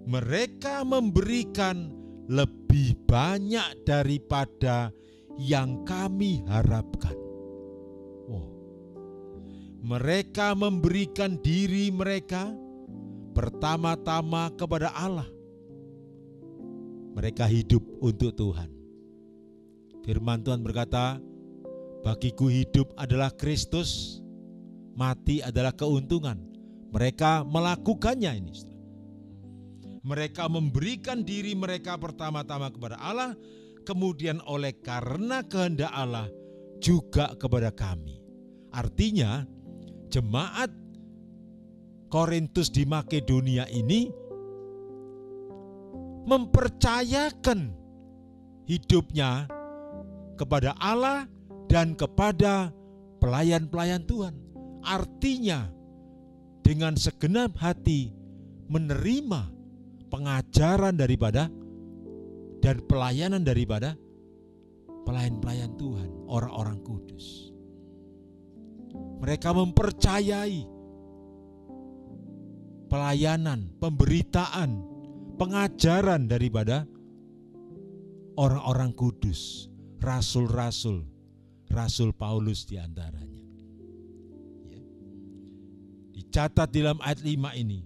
Mereka memberikan lebih banyak daripada yang kami harapkan. Mereka memberikan diri mereka pertama-tama kepada Allah. Mereka hidup untuk Tuhan. Firman Tuhan berkata, bagiku hidup adalah Kristus, mati adalah keuntungan. Mereka melakukannya ini. Mereka memberikan diri mereka pertama-tama kepada Allah, kemudian oleh karena kehendak Allah juga kepada kami. Artinya jemaat Korintus di Makedonia ini mempercayakan hidupnya kepada Allah dan kepada pelayan-pelayan Tuhan. Artinya dengan segenap hati menerima pengajaran daripada dan pelayanan daripada pelayan-pelayan Tuhan, orang-orang kudus. Mereka mempercayai pelayanan, pemberitaan, pengajaran daripada orang-orang kudus, rasul-rasul, Rasul Paulus diantaranya. Ya. Dicatat di dalam ayat 5 ini,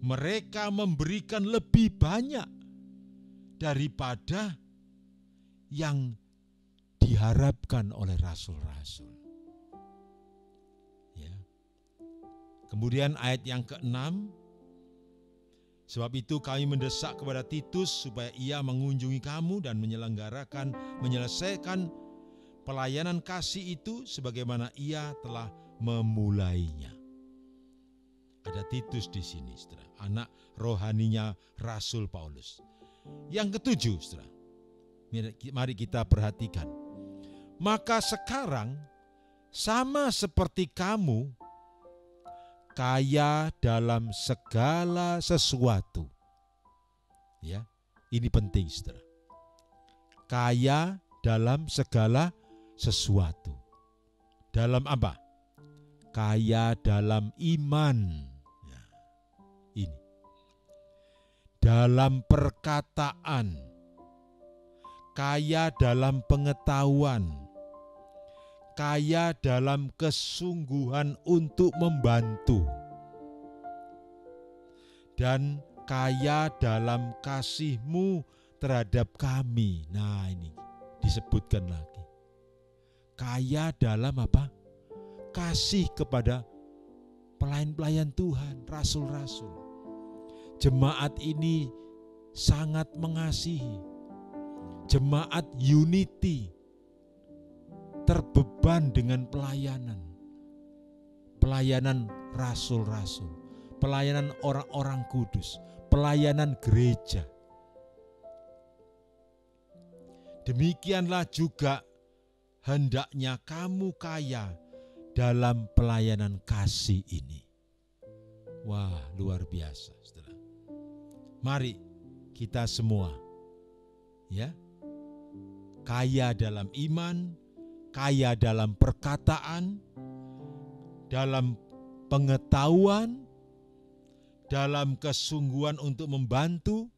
mereka memberikan lebih banyak daripada yang diharapkan oleh rasul-rasul. Ya. Kemudian ayat yang ke-6, sebab itu kami mendesak kepada Titus supaya ia mengunjungi kamu dan menyelesaikan pelayanan kasih itu sebagaimana ia telah memulainya. Ada Titus di sini, saudara, anak rohaninya Rasul Paulus. Yang ketujuh, saudara, mari kita perhatikan. Maka sekarang sama seperti kamu, kaya dalam segala sesuatu. Ya, ini penting, saudara. Kaya dalam segala sesuatu. Dalam apa? Kaya dalam iman. Ya, ini. Dalam perkataan. Kaya dalam pengetahuan. Kaya dalam kesungguhan untuk membantu, dan kaya dalam kasih-Mu terhadap kami. Nah, ini disebutkan lagi. Kaya dalam apa? Kasih kepada pelayan-pelayan Tuhan, rasul-rasul. Jemaat ini sangat mengasihi. Jemaat Unity terbeban dengan pelayanan rasul-rasul, pelayanan orang-orang kudus, pelayanan gereja. Demikianlah juga hendaknya kamu kaya dalam pelayanan kasih ini. Wah, luar biasa, saudara. Mari kita semua, ya, kaya dalam iman, kaya dalam perkataan, dalam pengetahuan, dalam kesungguhan untuk membantu,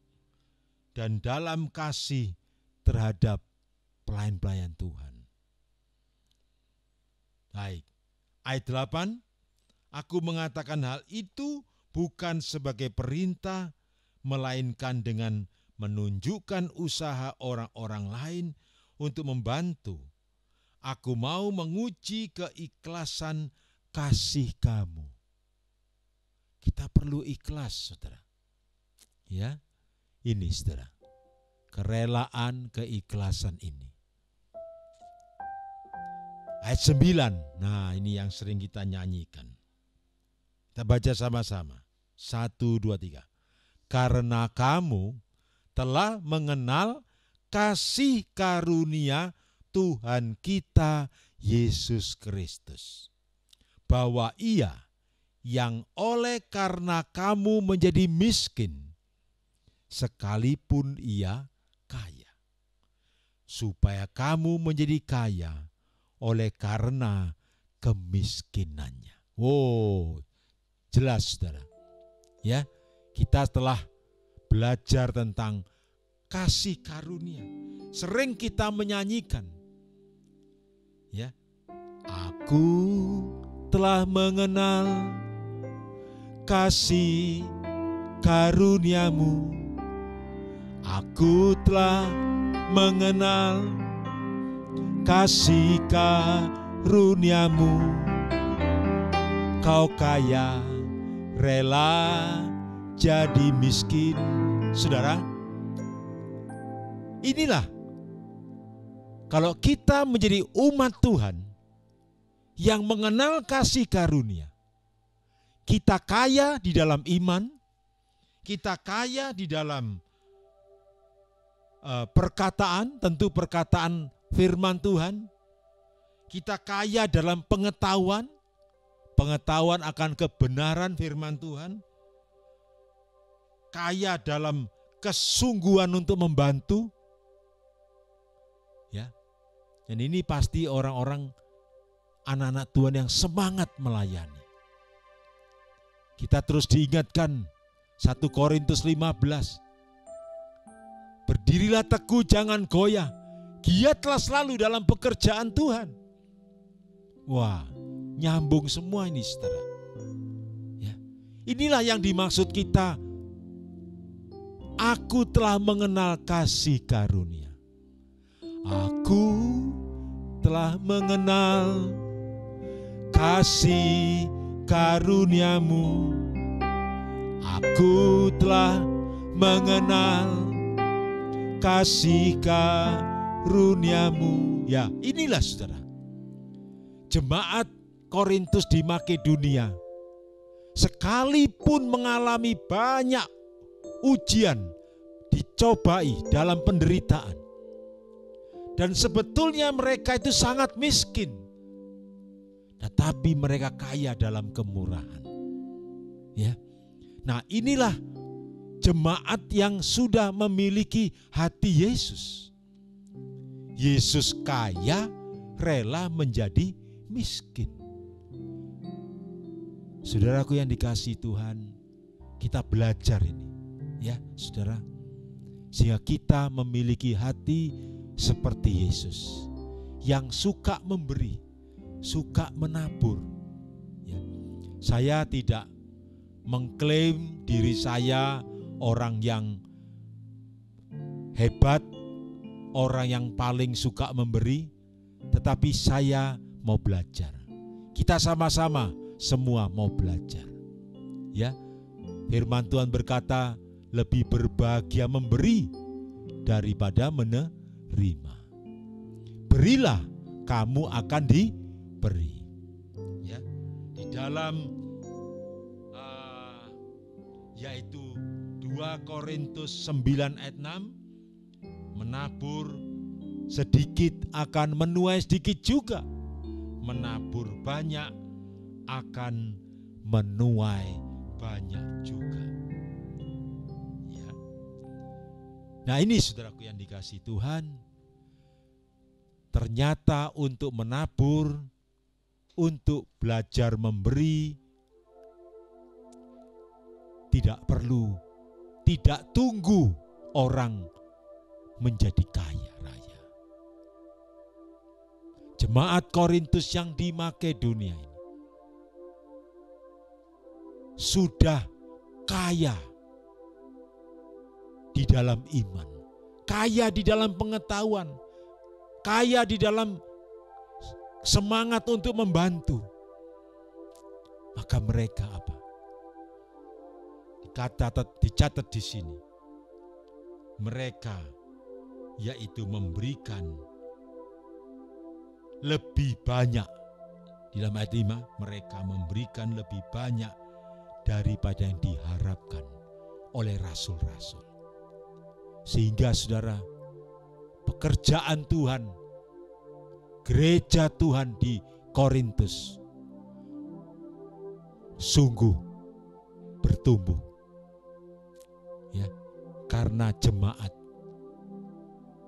dan dalam kasih terhadap pelayan-pelayan Tuhan. Baik, ayat 8, aku mengatakan hal itu bukan sebagai perintah, melainkan dengan menunjukkan usaha orang-orang lain untuk membantu. Aku mau menguji keikhlasan kasih kamu. Kita perlu ikhlas, saudara. Ya, ini saudara, kerelaan, keikhlasan ini. Ayat 9, nah ini yang sering kita nyanyikan. Kita baca sama-sama. 1, 2, 3. Karena kamu telah mengenal kasih karunia Tuhan kita Yesus Kristus, bahwa Ia yang oleh karena kamu menjadi miskin, sekalipun Ia kaya, supaya kamu menjadi kaya oleh karena kemiskinannya. Oh, jelas, saudara. Ya, kita telah belajar tentang kasih karunia. Sering kita menyanyikan, ya, aku telah mengenal kasih karuniamu, aku telah mengenal kasih karuniamu, kau kaya rela jadi miskin. Saudara, inilah kalau kita menjadi umat Tuhan yang mengenal kasih karunia, kita kaya di dalam iman, kita kaya di dalam perkataan, tentu perkataan firman Tuhan, kita kaya dalam pengetahuan akan kebenaran firman Tuhan, kaya dalam kesungguhan untuk membantu. Ya. Dan ini pasti orang-orang anak-anak Tuhan yang semangat melayani. Kita terus diingatkan 1 Korintus 15. Berdirilah teguh, jangan goyah. Giatlah selalu dalam pekerjaan Tuhan. Wah, nyambung semua ini, saudara. Ya. Inilah yang dimaksud kita. Aku telah mengenal kasih karunia. Aku telah mengenal kasih karuniamu. Aku telah mengenal kasih karuniamu. Ya, inilah saudara. Jemaat Korintus di Makedonia sekalipun mengalami banyak ujian, dicobai dalam penderitaan. Dan sebetulnya mereka itu sangat miskin. Tetapi mereka kaya dalam kemurahan. Ya. Nah, inilah jemaat yang sudah memiliki hati Yesus. Yesus kaya, rela menjadi miskin. Saudaraku yang dikasihi Tuhan, kita belajar ini, ya saudara, sehingga kita memiliki hati seperti Yesus yang suka memberi, suka menabur. Ya. Saya tidak mengklaim diri saya orang yang hebat, orang yang paling suka memberi, tetapi saya mau belajar. Kita sama-sama semua mau belajar. Ya. Firman Tuhan berkata, lebih berbahagia memberi daripada menerima. Berilah, kamu akan diberi. Ya. Di dalam yaitu 2 Korintus 9 ayat 6, menabur sedikit akan menuai sedikit juga, menabur banyak akan menuai banyak juga. Ya. Nah, ini saudaraku yang dikasihi Tuhan, ternyata untuk menabur, untuk belajar memberi, tidak tunggu orang menjadi kaya raya. Jemaat Korintus yang di Makedonia ini sudah kaya di dalam iman, kaya di dalam pengetahuan, kaya di dalam semangat untuk membantu. Maka mereka apa? Dicatat di sini. Mereka yaitu memberikan lebih banyak. Di dalam ayat 5, mereka memberikan lebih banyak daripada yang diharapkan oleh rasul-rasul. Sehingga saudara, pekerjaan Tuhan, gereja Tuhan di Korintus sungguh bertumbuh. Ya, karena jemaat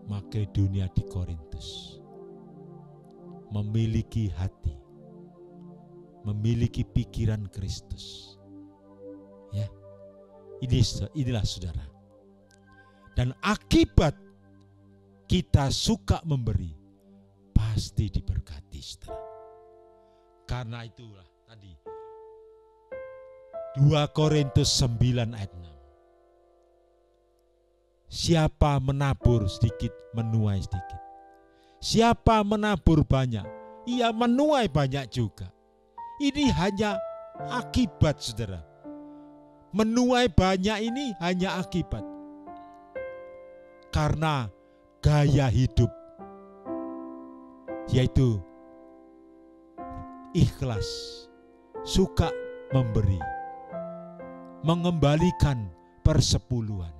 Makedonia di Korintus memiliki hati, memiliki pikiran Kristus. Ya, inilah saudara. Dan akibat kita suka memberi, pasti diberkati, saudara. Karena itulah tadi 2 Korintus 9 ayat 6. Siapa menabur sedikit, menuai sedikit. Siapa menabur banyak, ia menuai banyak juga. Ini hanya akibat, saudara. Menuai banyak ini hanya akibat. Karena gaya hidup, yaitu ikhlas, suka memberi, mengembalikan persepuluhan.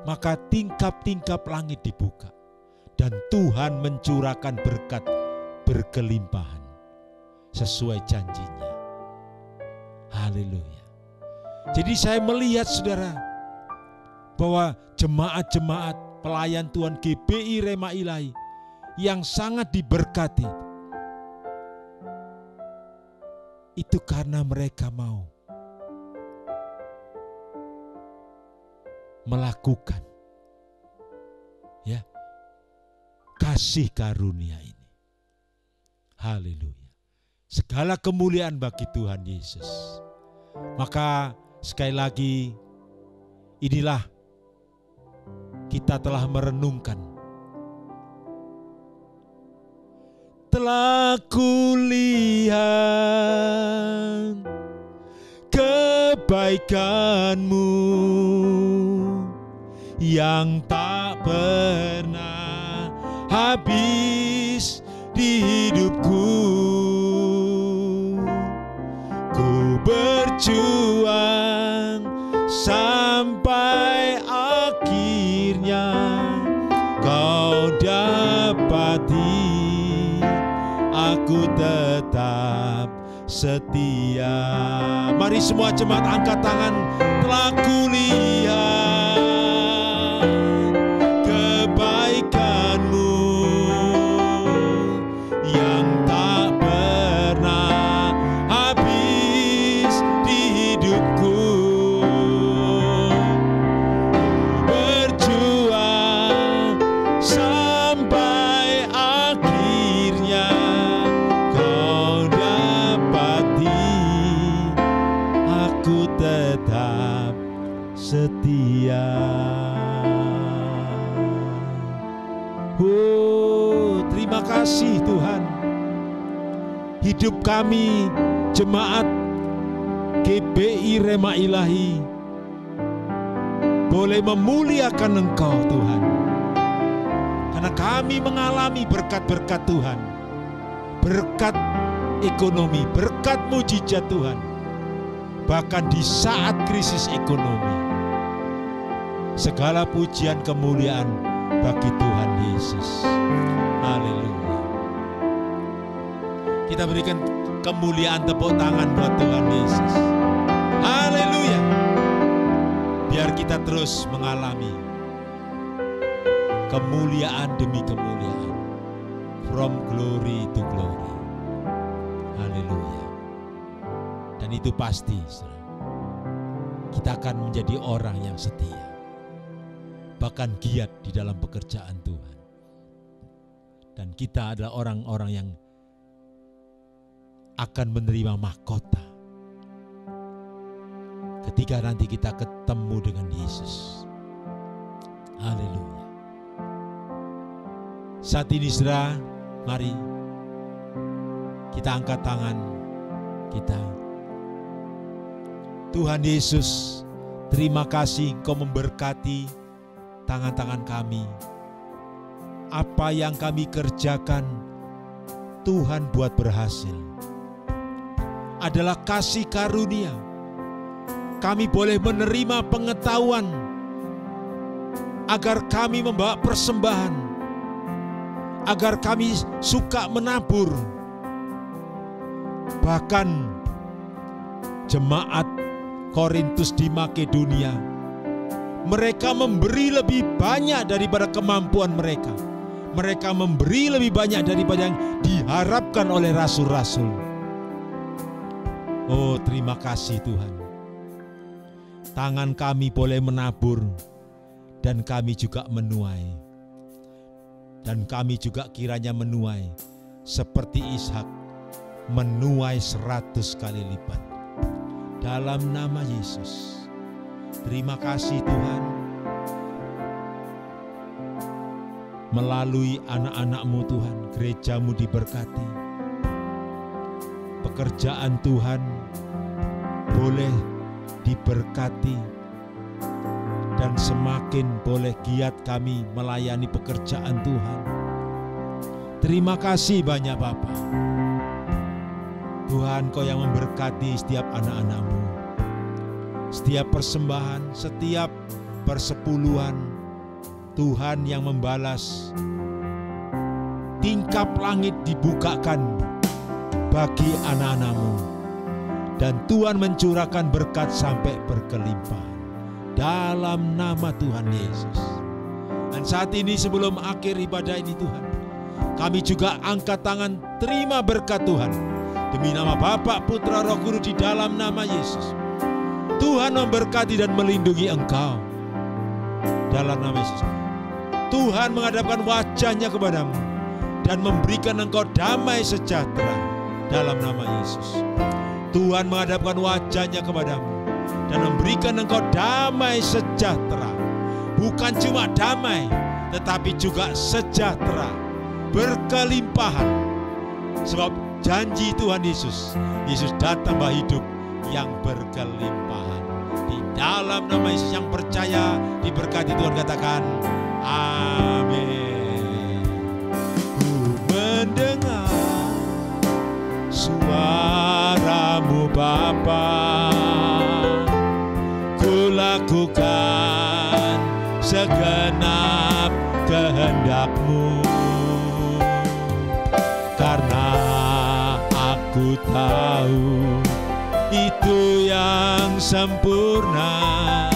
Maka tingkap-tingkap langit dibuka dan Tuhan mencurahkan berkat berkelimpahan sesuai janjinya. Haleluya. Jadi saya melihat saudara, bahwa jemaat-jemaat pelayan Tuhan GBI Rema Ilahi yang sangat diberkati, itu karena mereka mau melakukan kasih karunia ini. Haleluya. Segala kemuliaan bagi Tuhan Yesus. Maka sekali lagi, inilah kita telah merenungkan. Telah kulihat kebaikan-Mu yang tak pernah habis di hidupku. Ku berjuang sampai akhirnya Kau dapati aku tetap setia. Mari semua jemaat angkat tangan. Telah kulihat kebaikan-Mu yang tak pernah habis di hidupku. Berjuang sampai akhirnya Kau dapati aku tetap setia. Oh, terima kasih Tuhan. Hidup kami jemaat GBI Rema Ilahi boleh memuliakan Engkau Tuhan, karena kami mengalami berkat-berkat Tuhan, berkat ekonomi, berkat mujizat Tuhan, bahkan di saat krisis ekonomi. Segala pujian kemuliaan bagi Tuhan Yesus. Haleluya. Kita berikan kemuliaan, tepuk tangan buat Tuhan Yesus. Haleluya. Biar kita terus mengalami kemuliaan demi kemuliaan, from glory to glory. Haleluya. Dan itu pasti, saudara, kita akan menjadi orang yang setia, bahkan giat di dalam pekerjaan Tuhan. Dan kita adalah orang-orang yang akan menerima mahkota ketika nanti kita ketemu dengan Yesus. Haleluya. Saat ini saudara, mari kita angkat tangan kita. Tuhan Yesus, terima kasih Engkau memberkati tangan-tangan kami. Apa yang kami kerjakan, Tuhan buat berhasil. Adalah kasih karunia. Kami boleh menerima pengetahuan agar kami membawa persembahan, agar kami suka menabur. Bahkan jemaat Korintus di Makedonia, mereka memberi lebih banyak daripada kemampuan mereka. Mereka memberi lebih banyak daripada yang diharapkan oleh rasul-rasul. Oh, terima kasih Tuhan. Tangan kami boleh menabur dan kami juga menuai. Dan kami juga kiranya menuai seperti Ishak, menuai 100 kali lipat. Dalam nama Yesus. Terima kasih Tuhan. Melalui anak-anak-Mu Tuhan, gereja-Mu diberkati. Pekerjaan Tuhan boleh diberkati. Dan semakin boleh giat kami melayani pekerjaan Tuhan. Terima kasih banyak Bapa. Tuhan, Kau yang memberkati setiap anak-anak-Mu. Setiap persembahan, setiap persepuluhan, Tuhan yang membalas. Tingkap langit dibukakan bagi anak-anak-Mu. dan Tuhan mencurahkan berkat sampai berkelimpahan dalam nama Tuhan Yesus. Dan saat ini sebelum akhir ibadah ini Tuhan, kami juga angkat tangan terima berkat Tuhan demi nama Bapa, Putra, Roh Kudus di dalam nama Yesus. Tuhan memberkati dan melindungi engkau dalam nama Yesus. Tuhan menghadapkan wajahnya kepadamu dan memberikan engkau damai sejahtera dalam nama Yesus. Tuhan menghadapkan wajahnya kepadamu dan memberikan engkau damai sejahtera. Bukan cuma damai, tetapi juga sejahtera, berkelimpahan. Sebab janji Tuhan Yesus, Yesus datang bawa hidup yang berkelimpahan. Di dalam nama Yesus yang percaya, diberkati Tuhan, katakan amin. Ku mendengar suaramu Bapa, ku lakukan segenap kehendak-Mu, karena aku tahu itu yang sempurna,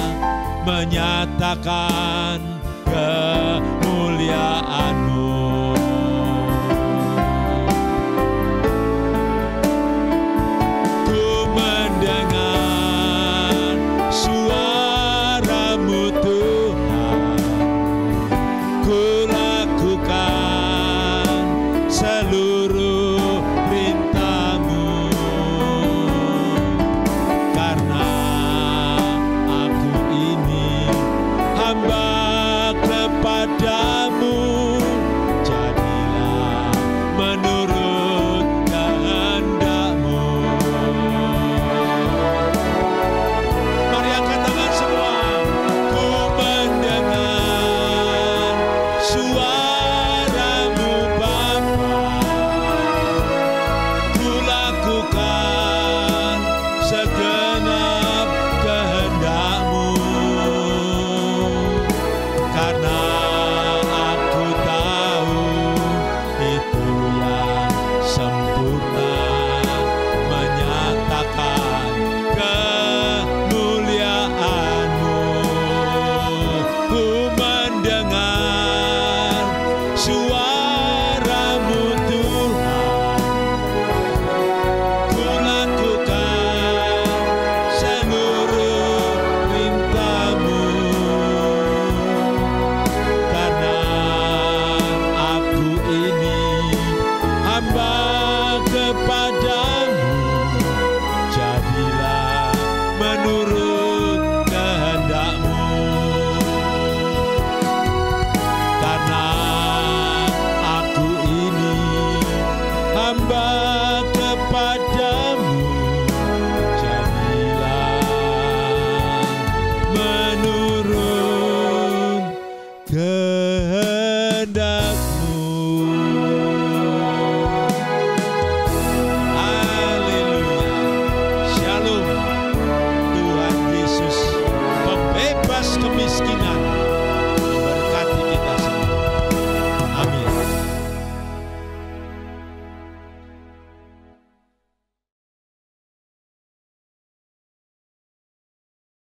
menyatakan kemuliaan-Mu. Ku mendengar suara-Mu Tuhan, ku lakukan seluruh perintah-Mu, karena aku ini hamba kepadamu, jadilah menurut kehendak-Mu. Mari angkat tangan semua. Ku mendengar suara-Mu Bapa, ku lakukan segenap kehendak-Mu, karena aku tahu itu yang sempurna, menyatakan kemuliaan-Mu. Ku mendengar suara-Mu Tuhan, ku lakukan seluruh perintah-Mu, karena aku ini hamba kepadamu, jadilah menurut kehendak-Mu, karena aku ini hamba kepadamu, jadilah menurut kehendak-Mu.